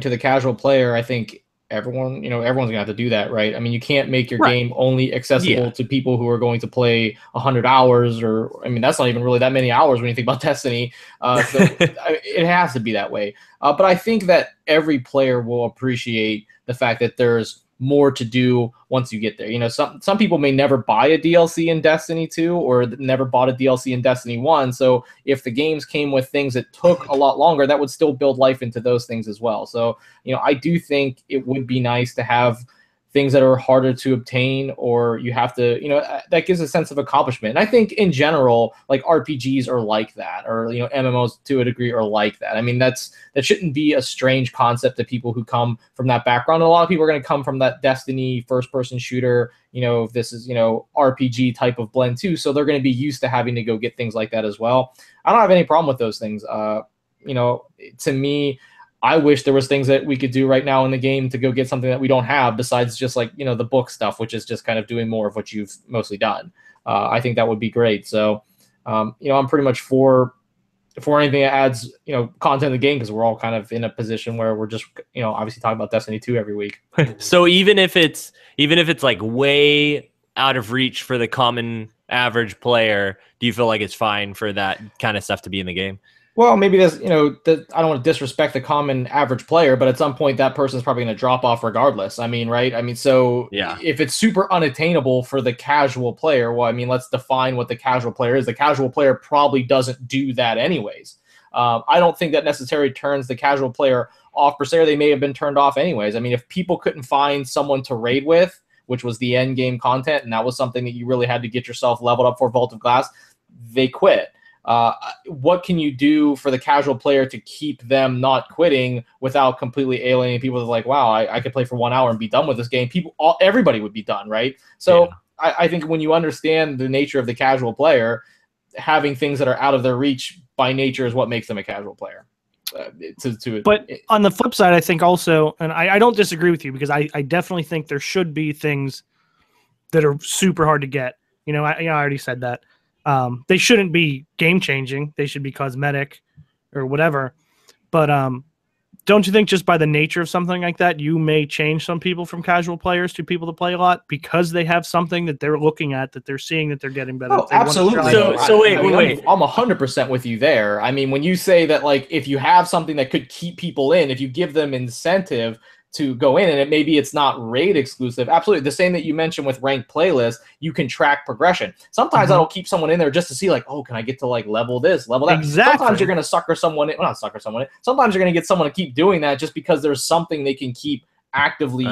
to the casual player, I think everyone's gonna have to do that, right? I mean, you can't make your game only accessible to people who are going to play 100 hours, or I mean, that's not even really that many hours when you think about Destiny. So it has to be that way. But I think that every player will appreciate the fact that there's more to do once you get there. You know, some people may never buy a DLC in Destiny 2 or never bought a DLC in Destiny 1. So if the games came with things that took a lot longer, that would still build life into those things as well. So, you know, I do think it would be nice to have things that are harder to obtain, or you have to, you know, that gives a sense of accomplishment. And I think in general, like RPGs are like that, or, you know, MMOs to a degree are like that. I mean, that shouldn't be a strange concept to people who come from that background. A lot of people are going to come from that Destiny first person shooter, you know, this is, you know, RPG type of blend too. So they're going to be used to having to go get things like that as well. I don't have any problem with those things. You know, to me, I wish there was things that we could do right now in the game to go get something that we don't have besides just like, you know, the book stuff, which is just kind of doing more of what you've mostly done. I think that would be great. So, you know, I'm pretty much for anything that adds, you know, content in the game, because we're all kind of in a position where we're just, you know, obviously talking about Destiny 2 every week.
So even if it's like way out of reach for the common average player, do you feel like it's fine for that kind of stuff to be in the game?
Well, maybe that's, you know, I don't want to disrespect the common average player, but at some point that person's probably going to drop off regardless. I mean, right? I mean, so if it's super unattainable for the casual player, well, I mean, let's define what the casual player is. The casual player probably doesn't do that anyways. I don't think that necessarily turns the casual player off per se, or they may have been turned off anyways. I mean, if people couldn't find someone to raid with, which was the end game content, and that was something that you really had to get yourself leveled up for Vault of Glass, they quit. What can you do for the casual player to keep them not quitting without completely alienating people that are like, wow, I could play for 1 hour and be done with this game. Everybody would be done, right? So I think when you understand the nature of the casual player, having things that are out of their reach by nature is what makes them a casual player.
But on the flip side, I think also, and I don't disagree with you, because I definitely think there should be things that are super hard to get. You know, I already said that. They shouldn't be game-changing. They should be cosmetic or whatever. But don't you think just by the nature of something like that, you may change some people from casual players to people that play a lot because they have something that they're looking at, that they're seeing that they're getting better?
Oh, absolutely.
So wait.
I'm 100% with you there. I mean, when you say that, like, if you have something that could keep people in, if you give them incentive to go in, and maybe it's not raid exclusive. Absolutely. The same that you mentioned with ranked playlists, you can track progression. Sometimes that'll keep someone in there just to see, like, oh, can I get to like level this, level that?
Exactly.
Sometimes you're going to sucker someone in. Well, not sucker someone in. Sometimes you're going to get someone to keep doing that just because there's something they can keep actively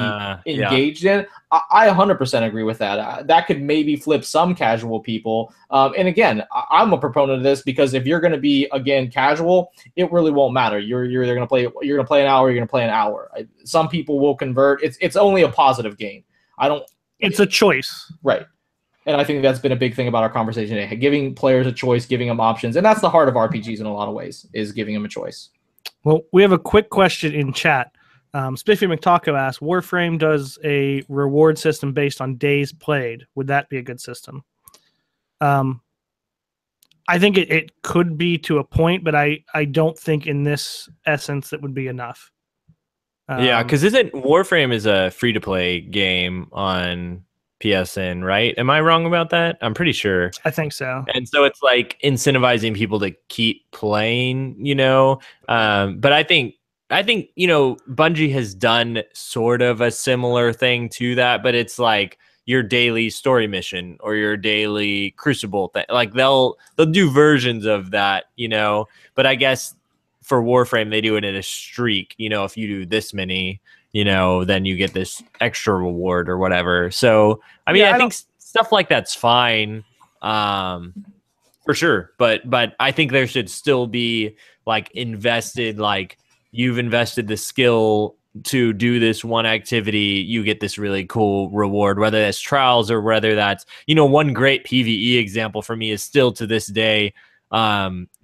engaged in. I 100% agree with that. That could maybe flip some casual people. And again, I'm a proponent of this because if you're going to be, again, casual, it really won't matter. You're either going to play, you're going to play an hour, you're going to play an hour. Some people will convert. It's only a positive gain.
It's a choice.
Right. And I think that's been a big thing about our conversation today, giving players a choice, giving them options. And that's the heart of RPGs in a lot of ways, is giving them a choice.
Well, we have a quick question in chat. Spiffy McTaco asks, Warframe does a reward system based on days played. Would that be a good system? I think it could be to a point, but I don't think in this essence that would be enough.
Yeah, because isn't Warframe is a free-to-play game on PSN, right? Am I wrong about that? I'm pretty sure.
I think so.
And so it's like incentivizing people to keep playing, you know? But I think I think, Bungie has done sort of a similar thing to that, but it's like your daily story mission or your daily Crucible thing. Like they'll do versions of that, but I guess for Warframe, they do it in a streak. If you do this many, then you get this extra reward or whatever. So, I mean, I think stuff like that's fine. For sure. But I think there should still be like invested, like you've invested the skill to do this one activity, you get this really cool reward, whether that's trials or whether that's, one great PvE example for me is still to this day,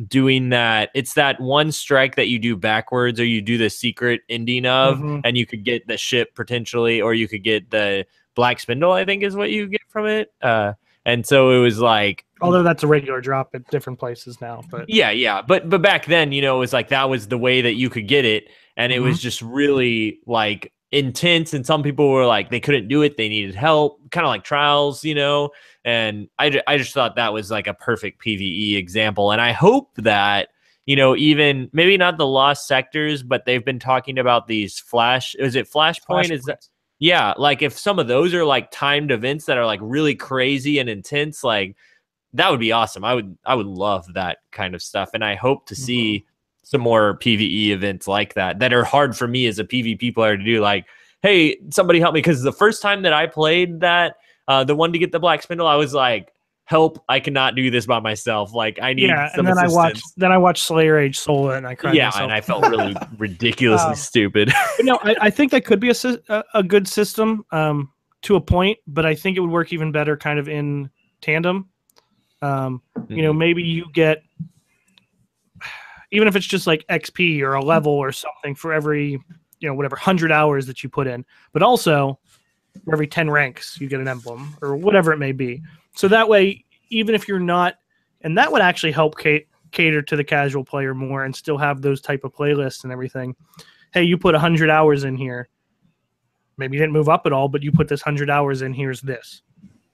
doing that. It's that one strike that you do backwards or you do the secret ending of, and you could get the ship potentially, or you could get the Black Spindle, I think is what you get from it. And so it was like,
although that's a regular drop at different places now, but
yeah. But back then, it was like, that was the way that you could get it. And it was just really like intense. And some people were like, they couldn't do it. They needed help, kind of like trials, and I just thought that was like a perfect PvE example. And I hope that, even maybe not the lost sectors, but they've been talking about these Flashpoint? Is that, yeah. Like if some of those are like timed events that are like really crazy and intense, like that would be awesome. I would love that kind of stuff. And I hope to see some more PvE events like that are hard for me as a PvP player to do. Like, hey, somebody help me. Because the first time that I played that, the one to get the Black Spindle, I was like, help, I cannot do this by myself. Like, I need some
and then
assistance.
I watched Slayer Age Soul and I cried myself.
And I felt really ridiculously stupid.
No, I think that could be a good system to a point, but I think it would work even better kind of in tandem. Maybe you get, even if it's just like XP or a level or something for every, whatever 100 hours that you put in, but also for every 10 ranks, you get an emblem or whatever it may be. So that way, even if you're not, and that would actually help cater to the casual player more and still have those type of playlists and everything. Hey, you put 100 hours in here. Maybe you didn't move up at all, but you put this 100 hours in, here's this.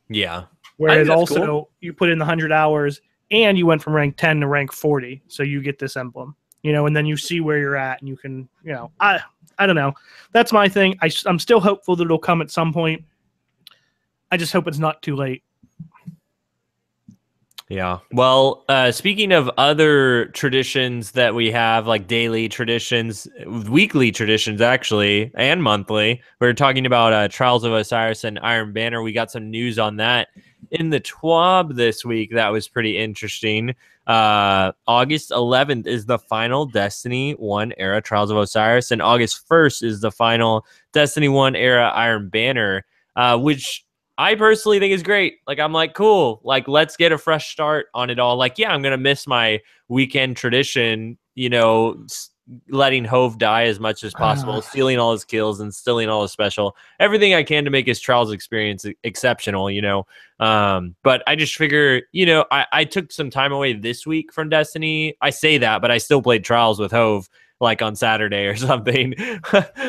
Yeah.
Whereas also cool. You put in the 100 hours and you went from rank 10 to rank 40. So you get this emblem, and then you see where you're at and you can, I don't know. That's my thing. I'm still hopeful that it'll come at some point. I just hope it's not too late.
Yeah. Well, speaking of other traditions that we have, like daily traditions, weekly traditions, actually, and monthly, we were talking about Trials of Osiris and Iron Banner. We got some news on that in the TWAB this week. That was pretty interesting. August 11th is the final Destiny 1 era Trials of Osiris, and August 1st is the final Destiny 1 era Iron Banner, which I personally think is great. Like, I'm like, cool. Like, let's get a fresh start on it all. Like, yeah, I'm going to miss my weekend tradition, letting Hove die as much as possible, stealing all his kills and stealing all his special, everything I can to make his Trials experience exceptional, but I just figure, I took some time away this week from Destiny. I say that, but I still played Trials with Hove like on Saturday or something.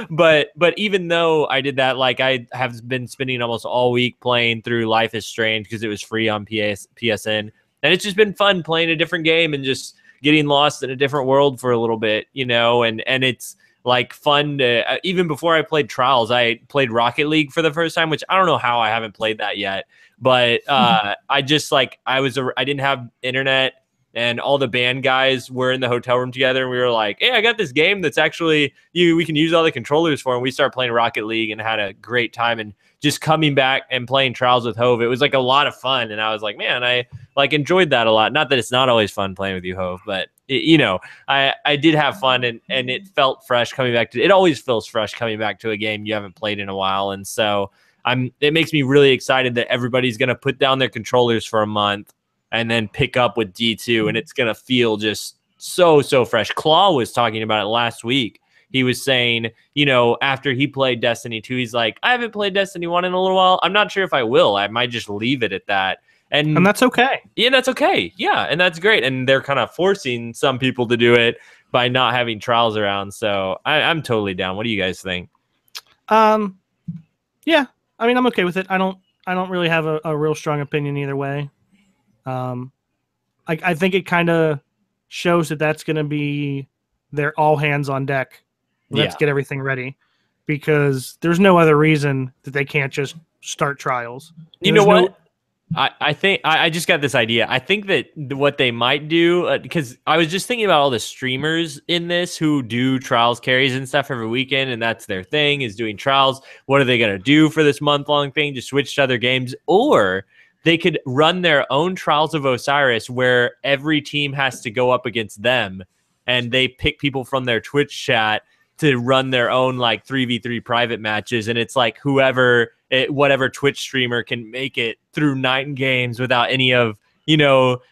but even though I did that, like I have been spending almost all week playing through Life is Strange because it was free on PSN. And it's just been fun playing a different game and just getting lost in a different world for a little bit, and it's like fun to, even before I played Trials, I played Rocket League for the first time, which I don't know how I haven't played that yet. But I just like, I didn't have internet. And all the band guys were in the hotel room together, and we were like, hey, I got this game that's actually we can use all the controllers for. And we started playing Rocket League and had a great time. And just coming back and playing Trials with Hove, it was like a lot of fun. And I was like, man, I like enjoyed that a lot. Not that it's not always fun playing with you, Hove, but I did have fun, and it felt fresh coming back to it. Always feels fresh coming back to a game you haven't played in a while. And so it makes me really excited that everybody's going to put down their controllers for a month and then pick up with D2, and it's going to feel just so fresh. Claw was talking about it last week. He was saying, after he played Destiny 2, he's like, I haven't played Destiny 1 in a little while. I'm not sure if I will. I might just leave it at that. And
that's okay.
Yeah, that's okay. Yeah, and that's great. And they're kind of forcing some people to do it by not having Trials around. So I'm totally down. What do you guys think?
Yeah, I mean, I'm okay with it. I don't really have a real strong opinion either way. I think it kind of shows that that's going to be their all hands on deck Let's
Yeah.
get everything ready, because there's no other reason that they can't just start trials.
You know what? I think I just got this idea. I think that what they might do, because I was just thinking about all the streamers in this who do trials carries and stuff every weekend, and that's their thing, is doing trials. What are they going to do for this month-long thing? Just switch to other games? Or they could run their own Trials of Osiris where every team has to go up against them, and they pick people from their Twitch chat to run their own like 3v3 private matches, and it's like whatever Twitch streamer can make it through 9 games without any of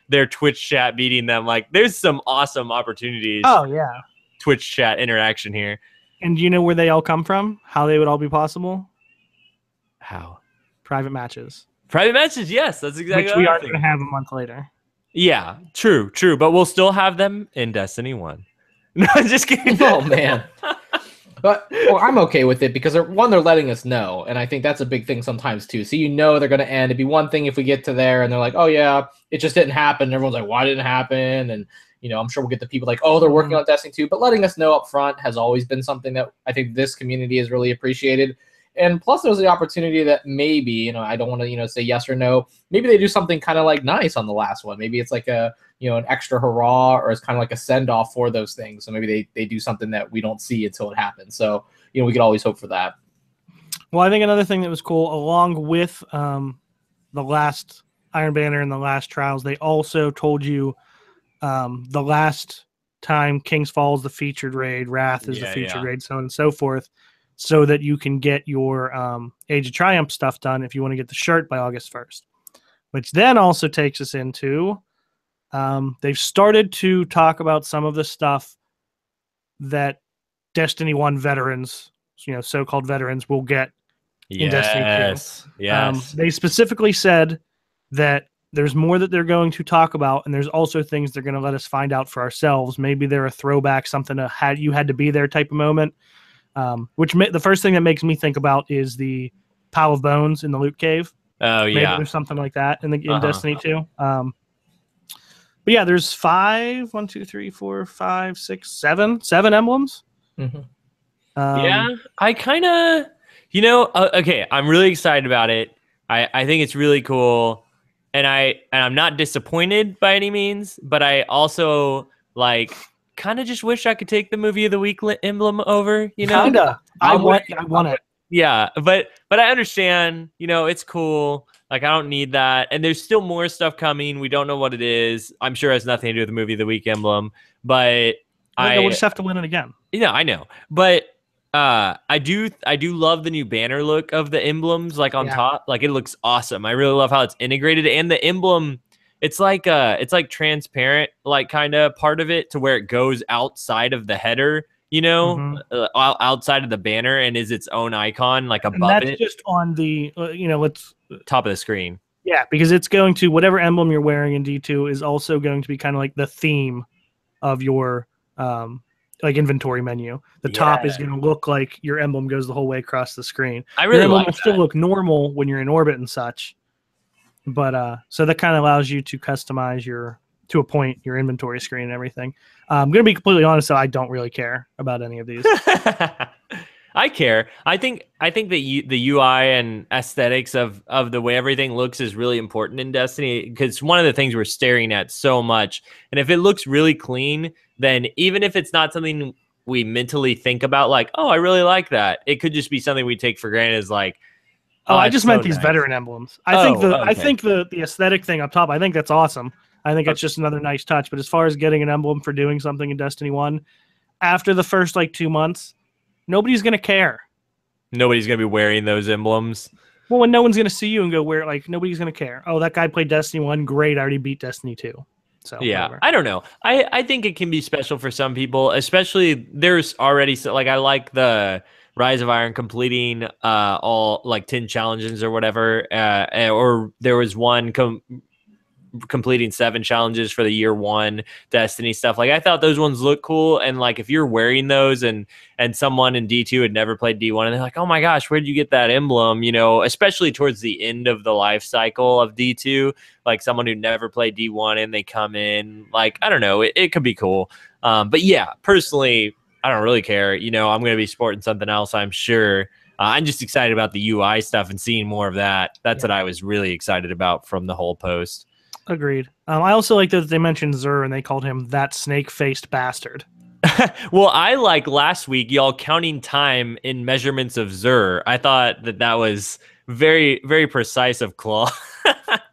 their Twitch chat beating them. Like, there's some awesome opportunities.
Oh yeah,
Twitch chat interaction here.
And do you know where they all come from? How they would all be possible?
How?
Private matches.
Private matches, yes, that's exactly
which
what
we
I'm
aren't going to
thinking.
have a month later.
Yeah, true, but we'll still have them in Destiny 1. No, just kidding.
Oh man. But I'm okay with it because they're letting us know, and I think that's a big thing sometimes too. So they're going to end. It'd be one thing if we get to there and they're like, "Oh yeah, it just didn't happen." And everyone's like, "Why didn't it happen?" And I'm sure we'll get the people like, "Oh, they're working on Destiny 2." But letting us know up front has always been something that I think this community has really appreciated. And plus, there's the opportunity that maybe, I don't want to, say yes or no. Maybe they do something kind of like nice on the last one. Maybe it's like an extra hurrah, or it's kind of like a send off for those things. So maybe they do something that we don't see until it happens. So, we could always hope for that.
Well, I think another thing that was cool, along with the last Iron Banner and the last Trials, they also told you the last time King's Fall is the featured raid, Wrath is the featured raid, so on and so forth, so that you can get your Age of Triumph stuff done if you want to get the shirt by August 1st. Which then also takes us into they've started to talk about some of the stuff that Destiny 1 veterans, so-called veterans, will get in Destiny 2.
Yes.
They specifically said that there's more that they're going to talk about, and there's also things they're going to let us find out for ourselves. Maybe they're a throwback, something you had to be there type of moment. The first thing that makes me think about is the pile of bones in the loot cave.
Oh yeah,
maybe there's something like that in Destiny 2. But yeah, there's 7 emblems.
Mm-hmm.
Yeah, I kind of, okay, I'm really excited about it. I think it's really cool, and I'm not disappointed by any means, but I also kind of just wish I could take the movie of the week emblem over.
Kinda. I want it.
Yeah, but I understand. It's cool. I don't need that, and there's still more stuff coming. We don't know what it is. I'm sure it has nothing to do with the movie of the week emblem, but
we'll just have to win it again.
Yeah, I know, but I do love the new banner look of the emblems, on top. It looks awesome. I really love how it's integrated, and the emblem, it's like transparent, kind of part of it to where it goes outside of the header, outside of the banner, and is its own icon, above
and that's
it.
Just on the
top of the screen.
Yeah, because it's going to, whatever emblem you're wearing in D2 is also going to be kind of like the theme of your inventory menu. The top is going to look like your emblem goes the whole way across the screen.
I really
your emblem
like
will
that.
still look normal when you're in orbit and such, but so that kind of allows you to customize your inventory screen and everything. I'm going to be completely honest, though, I don't really care about any of these.
I care. I think the UI and aesthetics of the way everything looks is really important in Destiny, because one of the things we're staring at so much. And if it looks really clean, then even if it's not something we mentally think about, oh, I really like that, it could just be something we take for granted as
I just meant these veteran emblems. I think the aesthetic thing up top, I think that's awesome. I think it's just another nice touch. But as far as getting an emblem for doing something in Destiny 1, after the first 2 months, nobody's going to care.
Nobody's going to be wearing those emblems.
Well, when no one's going to see you and go wear nobody's going to care. Oh, that guy played Destiny 1. Great. I already beat Destiny 2. So
yeah,
whatever.
I don't know. I think it can be special for some people, especially there's already I like the Rise of Iron completing all 10 challenges or whatever. Or there was one completing 7 challenges for the year 1 Destiny stuff. I thought those ones look cool, and if you're wearing those and someone in D2 had never played D1 and they're like, oh my gosh, where'd you get that emblem, especially towards the end of the life cycle of D2, someone who never played D1 and they come in, I don't know, it could be cool. But yeah, personally, I don't really care. You know, I'm going to be sporting something else, I'm sure. I'm just excited about the UI stuff and seeing more of that. That's what I was really excited about from the whole post.
Agreed. I also like that they mentioned Zur and they called him that snake-faced bastard.
Well, I like last week, y'all counting time in measurements of Zur. I thought that was very, very precise of Claw.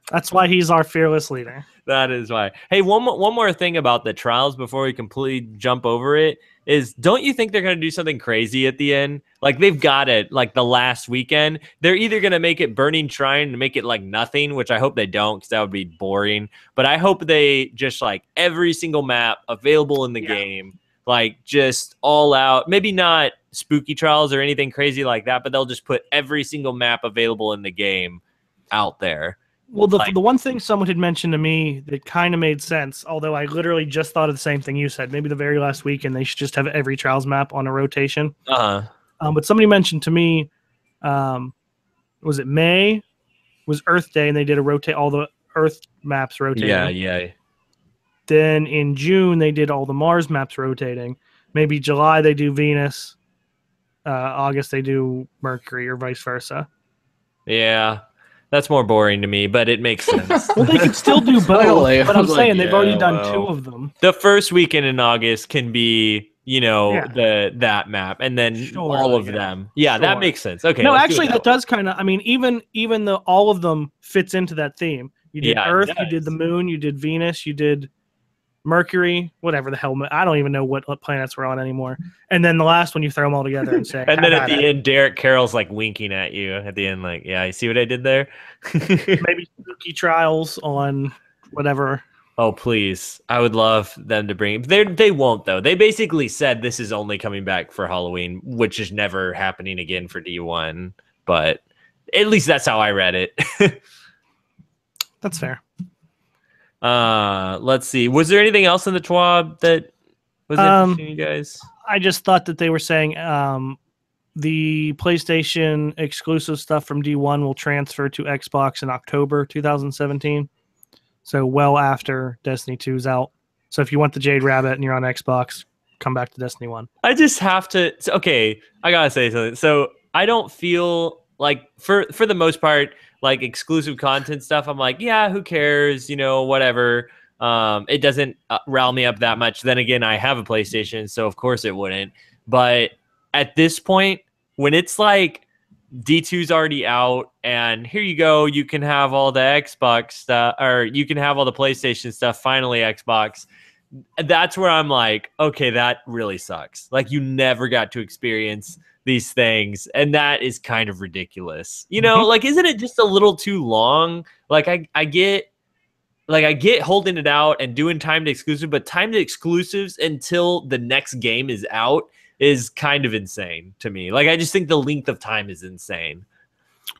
That's why he's our fearless leader.
That is why. Hey, one more thing about the trials before we completely jump over it is, don't you think they're going to do something crazy at the end? Like, they've got it, like, the last weekend. They're either going to make it Burning Shrine and make it, like, nothing, which I hope they don't because that would be boring. But I hope they just, like, every single map available in the game, like, just all out. Maybe not spooky trials or anything crazy like that, but they'll just put every single map available in the game out there.
Well, the one thing someone had mentioned to me that kind of made sense, although I literally just thought of the same thing you said, maybe the very last weekend they should just have every trials map on a rotation. But somebody mentioned to me, was it May? Was Earth Day, and they did all the Earth maps rotating.
Yeah.
Then in June they did all the Mars maps rotating. Maybe July they do Venus. August they do Mercury, or vice versa.
Yeah. That's more boring to me, but it makes sense.
Well, they could still do both, but I'm saying they've already done 2 of them.
The first weekend in August can be, you know, that map, and then all of them. Yeah, that makes sense. Okay.
No, actually, that does kind of. I mean, even though all of them fits into that theme. You did Earth, you did the Moon, you did Venus, you did Mercury, whatever the hell. I don't even know what planets we're on anymore. And then the last one, you throw them all together and say.
And then at the end, Derek Carroll's like winking at you at the end, like, yeah, you see what I did there?
Maybe spooky trials on whatever.
Oh, please. I would love them to bring. They won't, though. They basically said this is only coming back for Halloween, which is never happening again for D1. But at least that's how I read it.
That's fair.
Let's see. Was there anything else in the TWAB that was interesting to you guys?
I just thought that they were saying the PlayStation exclusive stuff from D1 will transfer to Xbox in October 2017. So well after Destiny 2's out. So if you want the Jade Rabbit and you're on Xbox, come back to Destiny 1.
I just have to. Okay, I gotta say something. So I don't feel like, for the most part, like exclusive content stuff, I'm like, yeah, who cares? You know, whatever. It doesn't rile me up that much. Then again, I have a PlayStation, so of course it wouldn't. But at this point, when it's like D2's already out, and here you go, you can have all the Xbox stuff, or you can have all the PlayStation stuff, finally Xbox. That's where I'm like, okay, that really sucks. Like, you never got to experience these things, and that is kind of ridiculous. You know, like, isn't it just a little too long? Like, I get holding it out and doing timed exclusive, but timed exclusives until the next game is out is kind of insane to me. Like, I just think the length of time is insane.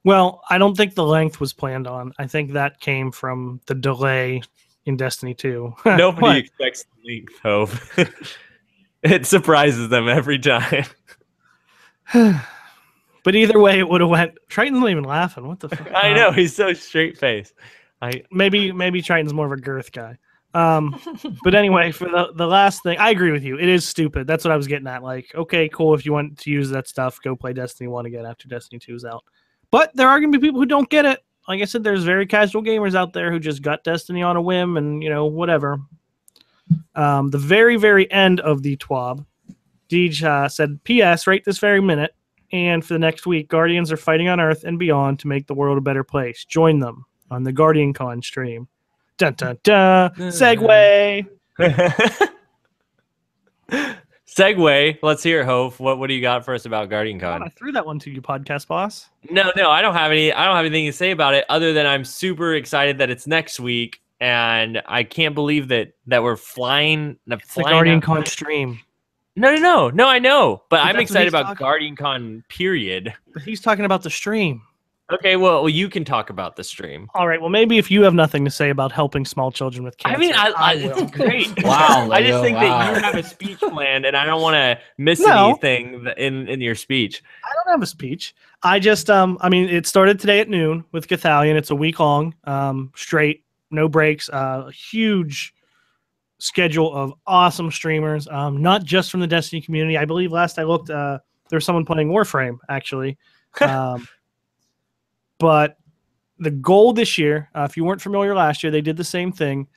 Well, I don't think the length was planned on. I think that came from the delay in Destiny 2.
Nobody expects the length, Hope. It surprises them every time.
But either way, it would have went. Triton's not even laughing. What the fuck?
I know, he's so straight faced.
Maybe Triton's more of a girth guy. But anyway, for the last thing, I agree with you. It is stupid. That's what I was getting at. Like, okay, cool. If you want to use that stuff, go play Destiny 1 again after Destiny 2 is out. But there are going to be people who don't get it. Like I said, there's very casual gamers out there who just got Destiny on a whim and, you know, whatever. The very, very end of the TWAB, Deej said, P.S. right this very minute, and for the next week, Guardians are fighting on Earth and beyond to make the world a better place. Join them on the Guardian Con stream. Dun, dun, dun. Segue.
Segue. Let's hear it, Hove. What do you got for us about Guardian Con?
I threw that one to you, podcast boss.
No, I don't have anything to say about it other than I'm super excited that it's next week, and I can't believe that we're flying.
It's the Guardian Con stream.
No, I know, but I'm excited about Guardian Con, period.
But he's talking about the stream.
Okay, well, you can talk about the stream.
All right, well, maybe if you have nothing to say about helping small children with cancer.
I mean, it's great.
Wow, Leo,
I just think that you have a speech planned, and I don't want to miss anything in your speech.
I don't have a speech. I just, I mean, it started today at noon with Gathalion. It's a week long, straight, no breaks, huge schedule of awesome streamers, not just from the Destiny community. I believe last I looked, there was someone playing Warframe, actually. But the goal this year, if you weren't familiar last year, they did the same thing.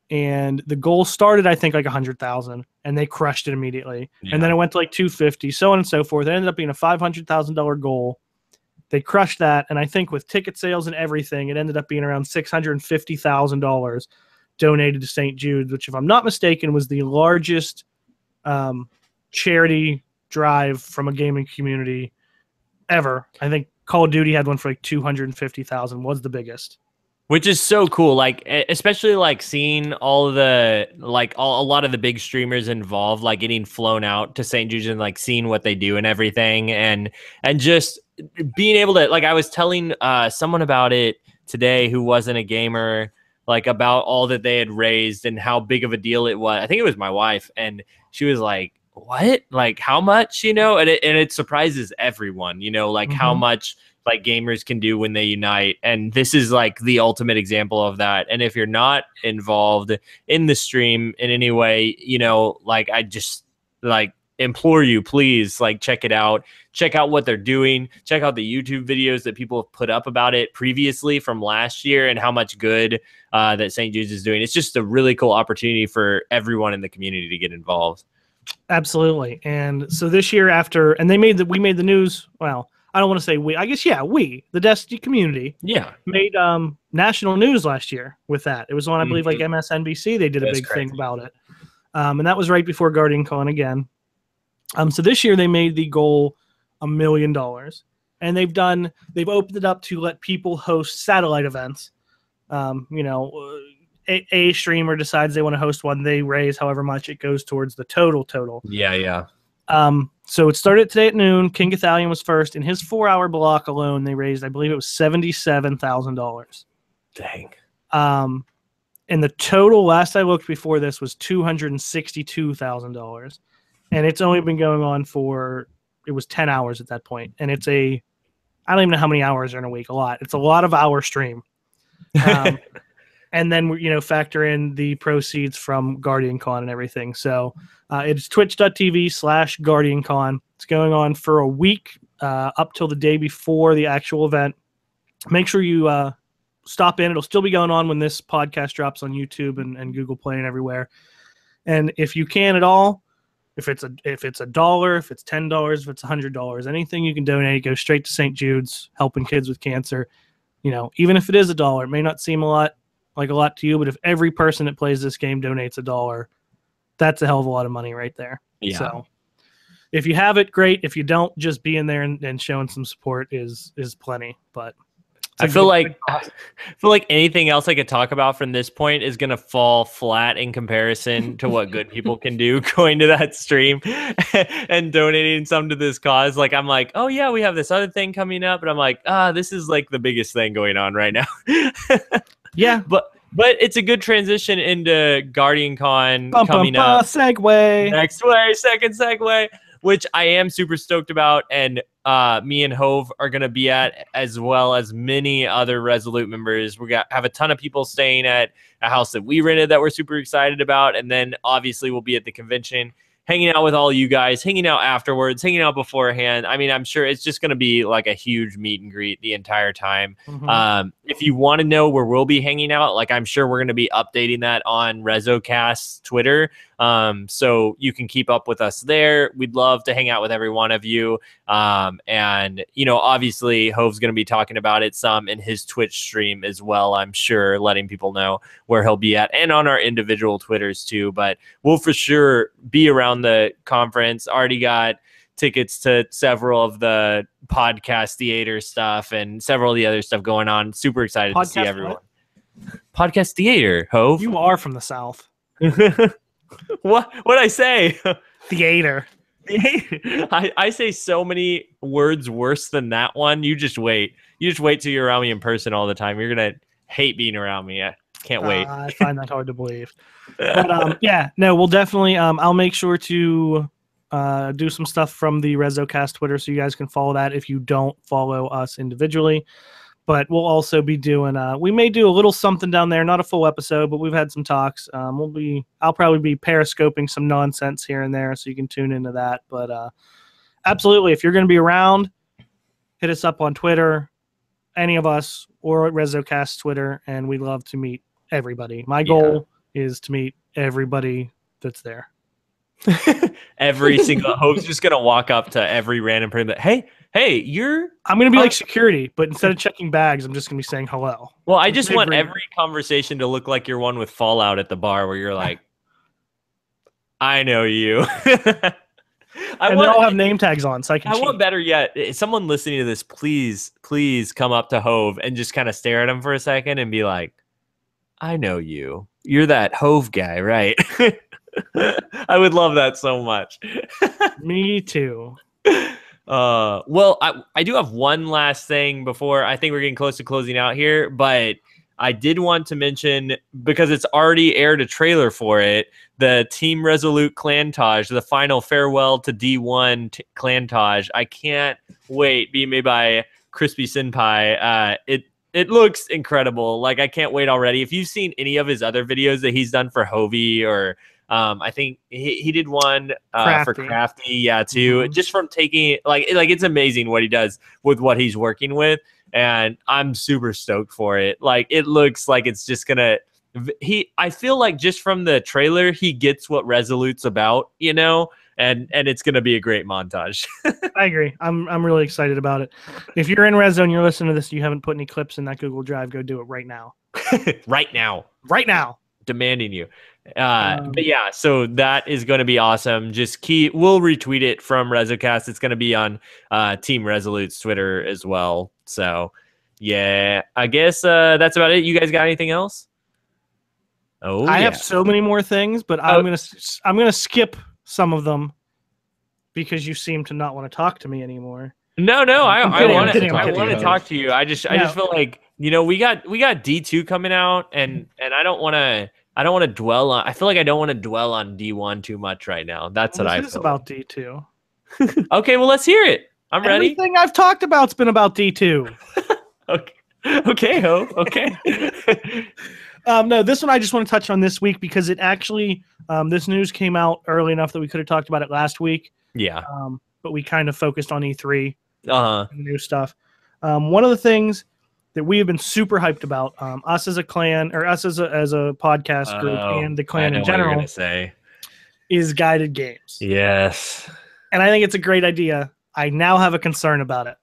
And the goal started, I think, like 100,000, and they crushed it immediately. Yeah. And then it went to like 250, so on and so forth. It ended up being a $500,000 goal. They crushed that, and I think with ticket sales and everything, it ended up being around $650,000 donated to St. Jude's, which, if I'm not mistaken, was the largest charity drive from a gaming community ever. I think Call of Duty had one for like 250,000, was the biggest.
Which is so cool, like especially like seeing all the a lot of the big streamers involved, like getting flown out to St. Jude's and like seeing what they do and everything, and just being able to, like, I was telling someone about it today who wasn't a gamer, like about all that they had raised and how big of a deal it was. I think it was my wife, and she was like, "What? Like how much?" You know, and it surprises everyone, you know, like how much like gamers can do when they unite. And this is like the ultimate example of that. And if you're not involved in the stream in any way, you know, like I just like implore you, please, like check it out, check out what they're doing, check out the YouTube videos that people have put up about it previously from last year and how much good that St. Jude's is doing. It's just a really cool opportunity for everyone in the community to get involved.
Absolutely. And so this year and we made the news. Well, I don't want to say we, I guess, yeah, we, the Destiny community, made national news last year with that. It was on, I believe, like MSNBC. They did a big thing about it. And that was right before Guardian Con again. So this year they made the goal $1 million. And they've opened it up to let people host satellite events. You know, a streamer decides they want to host one, they raise however much, it goes towards the total.
Yeah.
So it started today at noon. King Gathalion was first. In his 4-hour block alone, they raised, I believe it was $77,000.
Dang.
And the total, last I looked before this, was $262,000. And it's only been going on it was 10 hours at that point. And I don't even know how many hours are in a week. A lot. It's a lot of hour stream. And then, you know, factor in the proceeds from Guardian Con and everything. So it's twitch.tv/Guardian Con. It's going on for a week up till the day before the actual event. Make sure you stop in. It'll still be going on when this podcast drops on YouTube and Google Play and everywhere. And if you can at all, if it's $1, if it's $10, if it's $100, anything you can donate, go straight to St. Jude's, helping kids with cancer. You know, even if it is $1, it may not seem like a lot to you, but if every person that plays this game donates $1, that's a hell of a lot of money right there.
Yeah.
So if you have it, great. If you don't, just being there and showing some support is plenty. But
I feel like anything else I could talk about from this point is going to fall flat in comparison to what good people can do going to that stream and donating some to this cause. Like, I'm like, oh yeah, we have this other thing coming up. And I'm like, this is like the biggest thing going on right now.
Yeah.
But it's a good transition into Guardian Con coming up.
Segue.
Second segue, which I am super stoked about. And me and Hove are going to be at, as well as many other Resolute members. Have a ton of people staying at a house that we rented that we're super excited about. And then obviously we'll be at the convention, hanging out with all you guys, hanging out afterwards, hanging out beforehand. I mean, I'm sure it's just going to be like a huge meet and greet the entire time. If you want to know where we'll be hanging out, like, I'm sure we're going to be updating that on Rezocast's Twitter. So you can keep up with us there. We'd love to hang out with every one of you. And, you know, obviously Hove's going to be talking about it some in his Twitch stream as well, I'm sure, letting people know where he'll be at, and on our individual Twitters too. But we'll for sure be around the conference. Already got tickets to several of the podcast theater stuff and several of the other stuff going on. Super excited to see everyone. Podcast theater, Hove.
You are from the South.
What'd I say?
Theater.
I say so many words worse than that one. You just wait. You just wait till you're around me in person all the time. You're going to hate being around me. I can't wait.
I find that hard to believe. But yeah, no, we'll definitely, I'll make sure to do some stuff from the Rezocast Twitter so you guys can follow that if you don't follow us individually. but we'll also be doing. We may do a little something down there, not a full episode, but we've had some talks. I'll probably be periscoping some nonsense here and there, so you can tune into that. But absolutely, if you're going to be around, hit us up on Twitter, any of us, or at Rezocast Twitter, and we'd love to meet everybody. My goal is to meet everybody that's there.
Every single hope's just gonna walk up to every random person. Hey,
I'm gonna be like security, but instead of checking bags, I'm just gonna be saying hello.
Well, I just want every conversation to look like you're one with Fallout at the bar, where you're like, I know you.
They all have name tags on, so I can.
I want better yet. Someone listening to this, please come up to Hove and just kind of stare at him for a second and be like, I know you. You're that Hove guy, right? I would love that so much.
Me too.
Well, I do have one last thing before I think we're getting close to closing out here, but I did want to mention, because it's already aired a trailer for it, the Team Resolute Clantage, the final farewell to D1 Clantage. I can't wait. Being made by Crispy Senpai. It looks incredible. Like, I can't wait already. If you've seen any of his other videos that he's done for Hovey, or I think he did one for Crafty, too. Mm-hmm. Just from taking like it's amazing what he does with what he's working with, and I'm super stoked for it. Like, it looks like it's just gonna. I feel like just from the trailer, he gets what Resolute's about, you know, and it's gonna be a great montage.
I agree. I'm really excited about it. If you're in Rezo and you're listening to this, you haven't put any clips in that Google Drive, go do it right now.
Right now. Demanding you. But yeah, so that is going to be awesome. We'll retweet it from Rezocast. It's going to be on Team Resolute's Twitter as well. So yeah, I guess that's about it. You guys got anything else?
I have so many more things, but I'm gonna skip some of them because you seem to not want to talk to me anymore.
No, I want to talk to you. I just feel like, you know, we got D2 coming out, and I don't want to dwell on. I feel like I don't want to dwell on D1 too much right now. That's what I feel.
This is about D2.
Okay, well, let's hear it. I'm ready.
Everything I've talked about's been about D2.
Okay, Ho. Okay.
No, this one I just want to touch on this week because it actually, this news came out early enough that we could have talked about it last week.
Yeah.
But we kind of focused on E3
and
new stuff. One of the things that we have been super hyped about, us as a clan, or us as a podcast group, and the clan in general, is guided games.
Yes.
And I think it's a great idea. I now have a concern about it.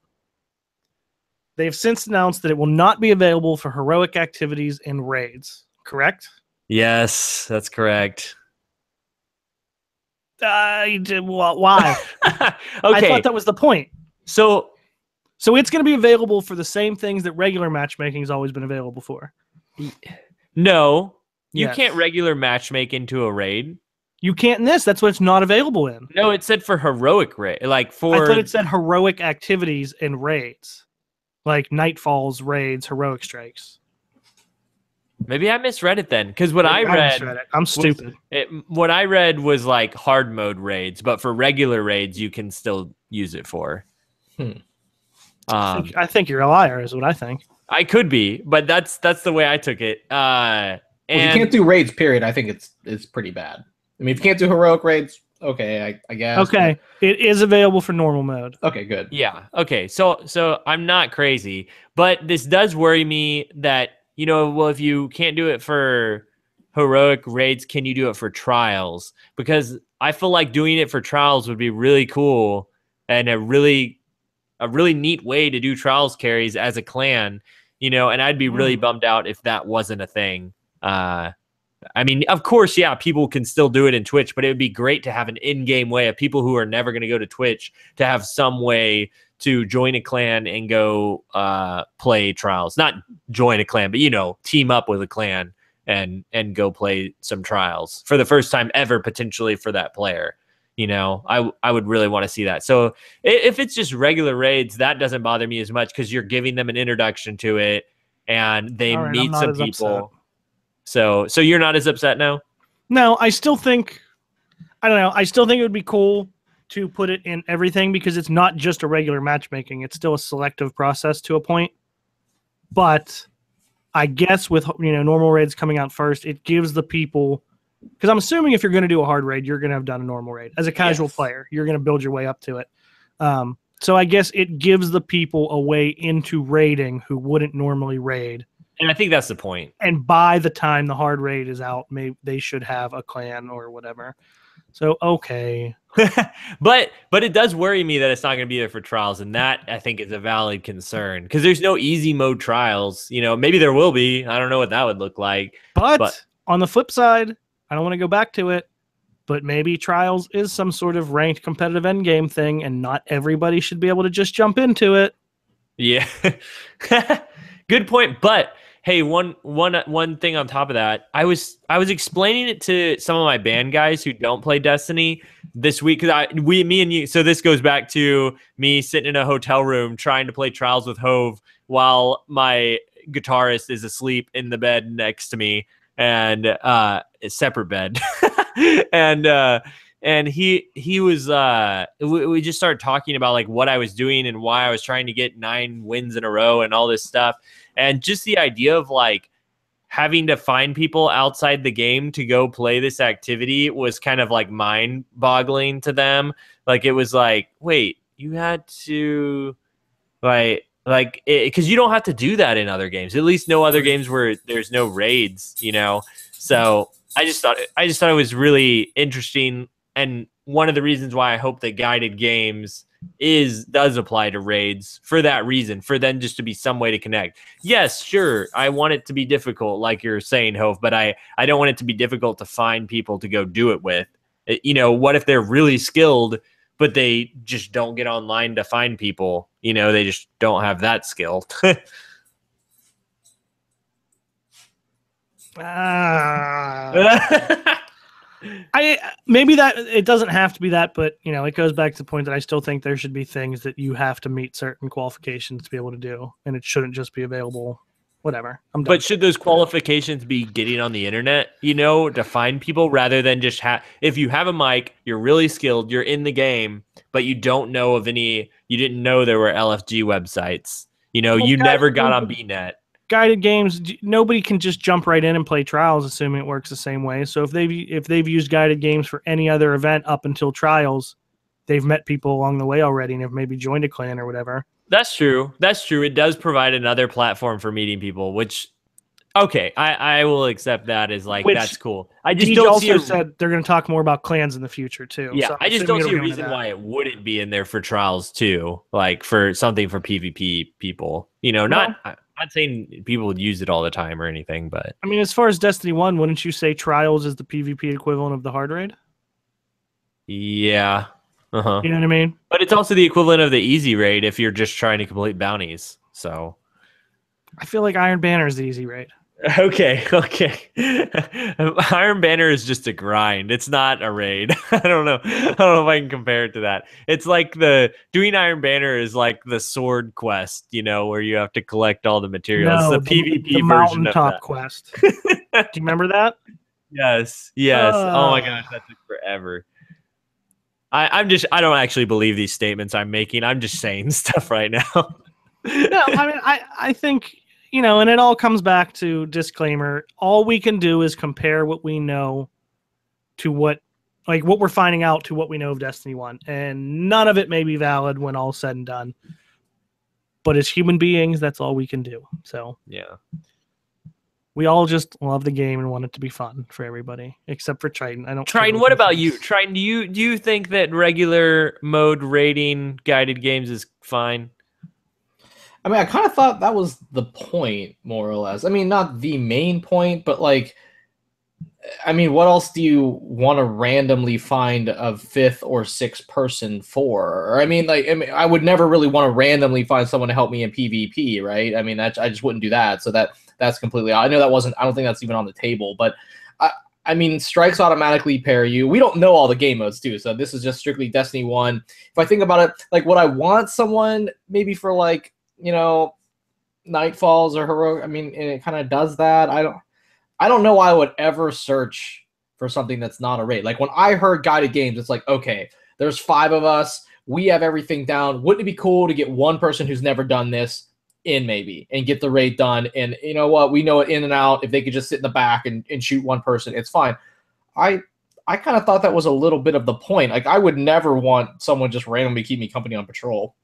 They've since announced that it will not be available for heroic activities and raids, correct?
Yes, that's correct.
Why?
Okay.
I thought that was the point.
So
it's going to be available for the same things that regular matchmaking has always been available for.
No, you can't regular matchmake into a raid.
You can't in this. That's what it's not available in.
No, it said for heroic raid. I
thought it said heroic activities and raids. Like Nightfalls, raids, heroic strikes.
Maybe I misread it then, because what I read,
I'm stupid.
What I read was like hard mode raids, but for regular raids, you can still use it for.
I think you're a liar, is what I think.
I could be, but that's the way I took it.
And if you can't do raids, period, I think it's pretty bad. I mean, if you can't do heroic raids, okay, I guess.
Okay, it is available for normal mode.
Okay, good.
Yeah. Okay. So I'm not crazy, but this does worry me that, you know, well, if you can't do it for heroic raids, can you do it for trials? Because I feel like doing it for trials would be really cool and a really neat way to do trials carries as a clan, you know, and I'd be really bummed out if that wasn't a thing. I mean, of course, yeah, people can still do it in Twitch, but it would be great to have an in-game way of people who are never going to go to Twitch to have some way to join a clan and go play trials. Not join a clan, but, you know, team up with a clan and go play some trials for the first time ever, potentially, for that player. You know, I would really want to see that. So if it's just regular raids, that doesn't bother me as much because you're giving them an introduction to it and they meet some people. Upset. So you're not as upset now?
No, I still think, I don't know. I still think it would be cool to put it in everything because it's not just a regular matchmaking. It's still a selective process to a point. But I guess with normal raids coming out first, it gives the people, because I'm assuming if you're going to do a hard raid, you're going to have done a normal raid. As a casual player, you're going to build your way up to it. So I guess it gives the people a way into raiding who wouldn't normally raid.
And I think that's the point.
And by the time the hard raid is out, maybe they should have a clan or whatever. So, okay.
but it does worry me that it's not going to be there for trials, and that I think is a valid concern because there's no easy mode trials. Maybe there will be. I don't know what that would look like.
But on the flip side, I don't want to go back to it, but maybe trials is some sort of ranked competitive endgame thing, and not everybody should be able to just jump into it.
Yeah. Good point. But hey, one thing on top of that, I was explaining it to some of my band guys who don't play Destiny this week because me and you. So this goes back to me sitting in a hotel room trying to play Trials with Hove while my guitarist is asleep in the bed next to me, and a separate bed, and he was we just started talking about like what I was doing and why I was trying to get 9 wins in a row and all this stuff. And just the idea of like having to find people outside the game to go play this activity was kind of like mind boggling to them. Like it was like, wait, you had to like because you don't have to do that in other games, at least no other games where there's no raids, So I just thought it was really interesting. And one of the reasons why I hope that guided games does apply to raids for that reason, for them just to be some way to connect. Yes, sure, I want it to be difficult, like you're saying, Hove, but I don't want it to be difficult to find people to go do it with. What if they're really skilled, but they just don't get online to find people? They just don't have that skill.
Maybe that it doesn't have to be that, but it goes back to the point that I still think there should be things that you have to meet certain qualifications to be able to do, and it shouldn't just be available. Whatever. I'm done.
But should those qualifications be getting on the internet, to find people rather than just if you have a mic, you're really skilled, you're in the game, but you don't know of any, you didn't know there were LFG websites, you never got on BNet.
Guided games, nobody can just jump right in and play Trials assuming it works the same way. So if they've used guided games for any other event up until Trials, they've met people along the way already and have maybe joined a clan or whatever.
That's true. It does provide another platform for meeting people, which okay, I will accept that as like that's cool. I just don't see
said they're going to talk more about clans in the future too.
Yeah,
so
I just don't see a reason why it wouldn't be in there for Trials too, like for something for PvP people. Not saying people would use it all the time or anything, but
I mean, as far as Destiny 1, wouldn't you say Trials is the PvP equivalent of the hard raid?
Yeah. Uh-huh.
You know what I mean?
But it's also the equivalent of the easy raid if you're just trying to complete bounties. So
I feel like Iron Banner is the easy raid.
Okay. Iron Banner is just a grind. It's not a raid. I don't know if I can compare it to that. It's like doing Iron Banner is like the sword quest, where you have to collect all the materials.
No,
the PvP
the
version of
top
that
quest. Do you remember that?
Yes. Oh my gosh, that took forever. I don't actually believe these statements I'm making. I'm just saying stuff right now.
No, I mean, I think, and it all comes back to disclaimer. All we can do is compare what we know to what we're finding out to what we know of Destiny 1. And none of it may be valid when all's said and done. But as human beings, that's all we can do. So
yeah.
We all just love the game and want it to be fun for everybody, except for Triton.
Triton, what about you? Triton, do you think that regular mode rating guided games is fine?
I mean, I kind of thought that was the point, more or less. I mean, not the main point, but what else do you want to randomly find a 5th or 6th person for? Or, I would never really want to randomly find someone to help me in PvP, right? I mean, I just wouldn't do that. So that's completely. I know I don't think that's even on the table, but strikes automatically pair you. We don't know all the game modes too, so this is just strictly Destiny 1. If I think about it, would I want someone maybe for Nightfalls or Heroic? And it kind of does that. I don't know why I would ever search for something that's not a raid. When I heard guided games, it's like, okay, there's 5 of us. We have everything down. Wouldn't it be cool to get one person who's never done this in maybe and get the raid done. And you know what? We know it in and out. If they could just sit in the back and shoot one person, it's fine. I kind of thought that was a little bit of the point. Like, I would never want someone just randomly keep me company on patrol.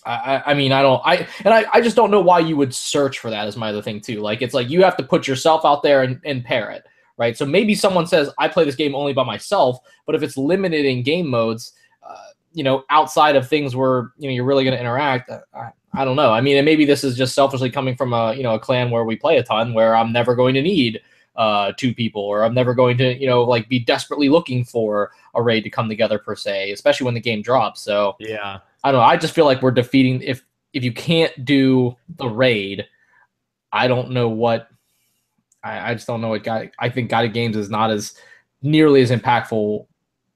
I mean, I just don't know why you would search for that is my other thing too. Like, it's like you have to put yourself out there and pair it, right? So maybe someone says, I play this game only by myself, but if it's limited in game modes, outside of things where, you're really going to interact, I don't know. I mean, and maybe this is just selfishly coming from a clan where we play a ton, where I'm never going to need 2 people, or I'm never going to, be desperately looking for a raid to come together per se, especially when the game drops. So
yeah,
I don't know. I just feel like we're defeating, if you can't do the raid, I don't know what, I just don't know what I think Guided Games is not as nearly as impactful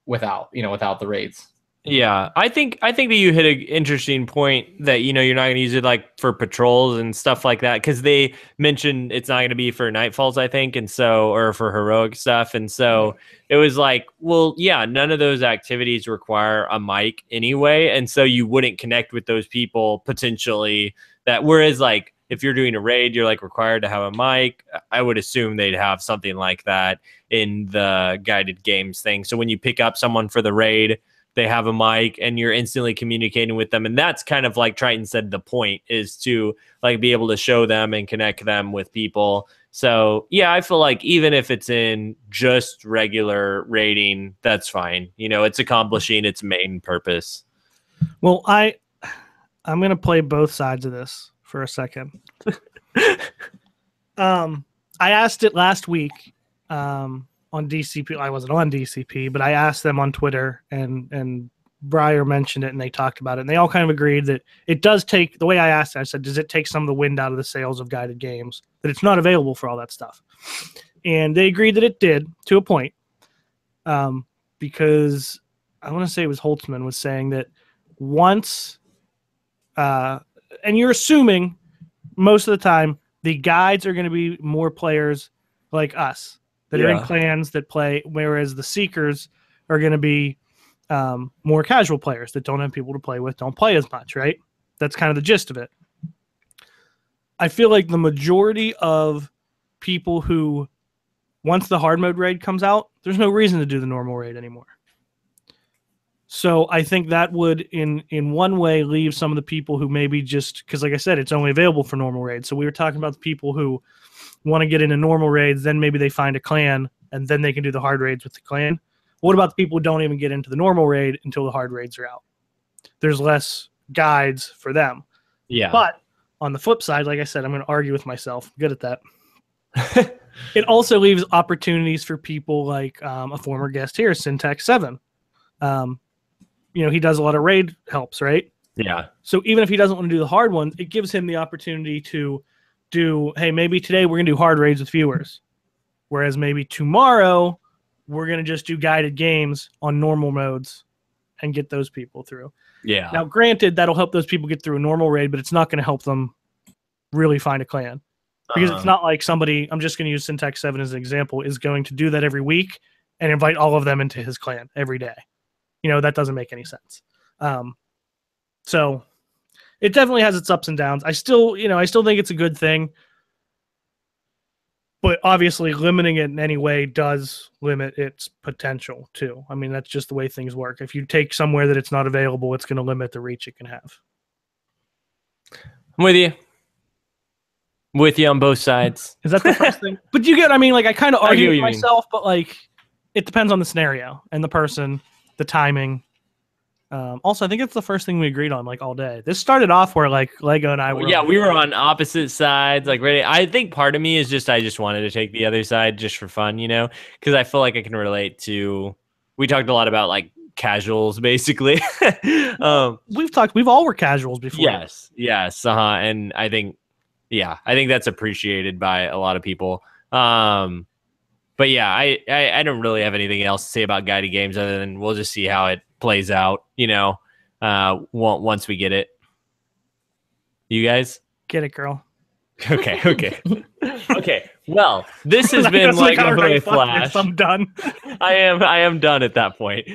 without the raids.
Yeah, I think that you hit an interesting point that you're not going to use it like for patrols and stuff like that, because they mentioned it's not going to be for nightfalls, I think, and so, or for heroic stuff, and so it was like, well, yeah, none of those activities require a mic anyway, and so you wouldn't connect with those people potentially. That whereas like if you're doing a raid, you're like required to have a mic. I would assume they'd have something like that in the Guided Games thing. So when you pick up someone for the raid, they have a mic and you're instantly communicating with them. And that's kind of like Triton said, the point is to like be able to show them and connect them with people. So yeah, I feel like even if it's in just regular raiding, that's fine. It's accomplishing its main purpose.
Well, I'm going to play both sides of this for a second. I asked it last week, on DCP. I wasn't on DCP, but I asked them on Twitter, and Breyer mentioned it, and they talked about it, and they all kind of agreed that it does take, the way I asked it, I said, does it take some of the wind out of the sails of Guided Games, that it's not available for all that stuff? And they agreed that it did, to a point, because I want to say it was Holtzman was saying that once, and you're assuming most of the time, the guides are going to be more players like us, that are in clans that play, whereas the Seekers are going to be more casual players that don't have people to play with, don't play as much, right? That's kind of the gist of it. I feel like the majority of people who, once the hard mode raid comes out, there's no reason to do the normal raid anymore. So I think that would, in one way, leave some of the people who maybe just, because like I said, it's only available for normal raids. So we were talking about the people who want to get into normal raids, then maybe they find a clan, and then they can do the hard raids with the clan. What about the people who don't even get into the normal raid until the hard raids are out? There's less guides for them.
Yeah.
But on the flip side, like I said, I'm going to argue with myself. I'm good at that. It also leaves opportunities for people like a former guest here, Syntax 7. He does a lot of raid helps, right?
Yeah.
So even if he doesn't want to do the hard ones, it gives him the opportunity to do, hey, maybe today we're going to do hard raids with viewers. Whereas maybe tomorrow we're going to just do Guided Games on normal modes and get those people through.
Yeah.
Now, granted, that'll help those people get through a normal raid, but it's not going to help them really find a clan. Because it's not like somebody, I'm just going to use Syntax 7 as an example, is going to do that every week and invite all of them into his clan every day. That doesn't make any sense. So it definitely has its ups and downs. I still think it's a good thing. But obviously limiting it in any way does limit its potential too. I mean, that's just the way things work. If you take somewhere that it's not available, it's going to limit the reach it can have.
I'm with you. With you on both sides.
Is that the first thing? But you get, I kind of argue with myself,
mean.
but it depends on the scenario and the person, the timing. Also, I think it's the first thing we agreed on all day. This started off where Lego and I were.
Yeah, we were on opposite sides. Ready. I think part of me is I just wanted to take the other side just for fun, because I feel like I can relate to. We talked a lot about casuals, basically.
We've all were casuals before.
Yes, and I think that's appreciated by a lot of people. But yeah, I don't really have anything else to say about Guided Games other than we'll just see how it plays out, once we get it. You guys?
Get it, girl.
Okay. Well, this has been
Like,
Lego
all right,
Lay
fuck
Flash.
this, I'm done.
I am done at that point.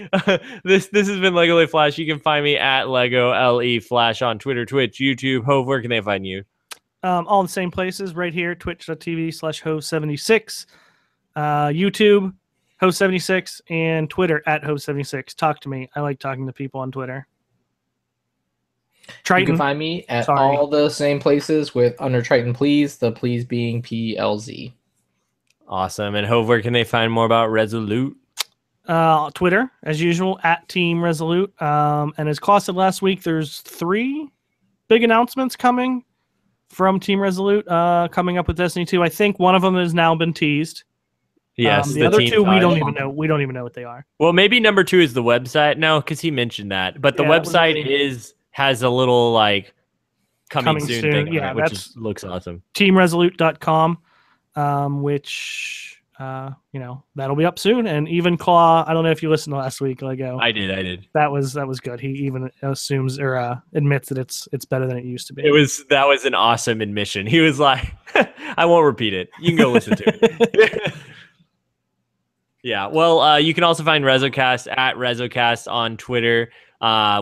This has been Lego Lay Flash. You can find me at Lego LE Flash on Twitter, Twitch, YouTube. Hove, where can they find you?
All in the same places, right here, twitch.tv/Hove76, YouTube, Hove76, and Twitter at Hove76. Talk to me. I like talking to people on Twitter. Triton.
You can find me at all the same places with under Triton Please, the please being PLZ.
Awesome. And Hove, where can they find more about Resolute?
Twitter, as usual, at Team Resolute. And as Klaus said last week, there's 3 big announcements coming from Team Resolute coming up with Destiny 2. I think one of them has now been teased.
Yes,
the other 2 we don't
even
know. We don't even know what they are.
Well, maybe number 2 is the website. No, because he mentioned that. But the website has a little like coming soon thing on it, which looks awesome.
TeamResolute.com, which that'll be up soon. And even Claw, I don't know if you listened to last week, Lego.
I did.
That was good. He even assumes or admits that it's better than it used to be.
That was an awesome admission. He was like, I won't repeat it. You can go listen to it. Yeah. Well, you can also find Rezocast at Rezocast on Twitter.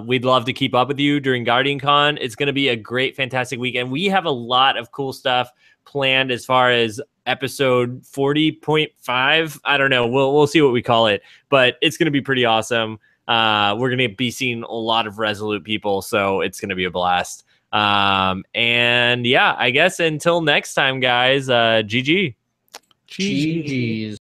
We'd love to keep up with you during Guardian Con. It's going to be a great, fantastic weekend. We have a lot of cool stuff planned as far as episode 40.5. I don't know. We'll see what we call it, but it's going to be pretty awesome. We're going to be seeing a lot of Resolute people, so it's going to be a blast. And yeah, I guess until next time, guys, GG.
GG's.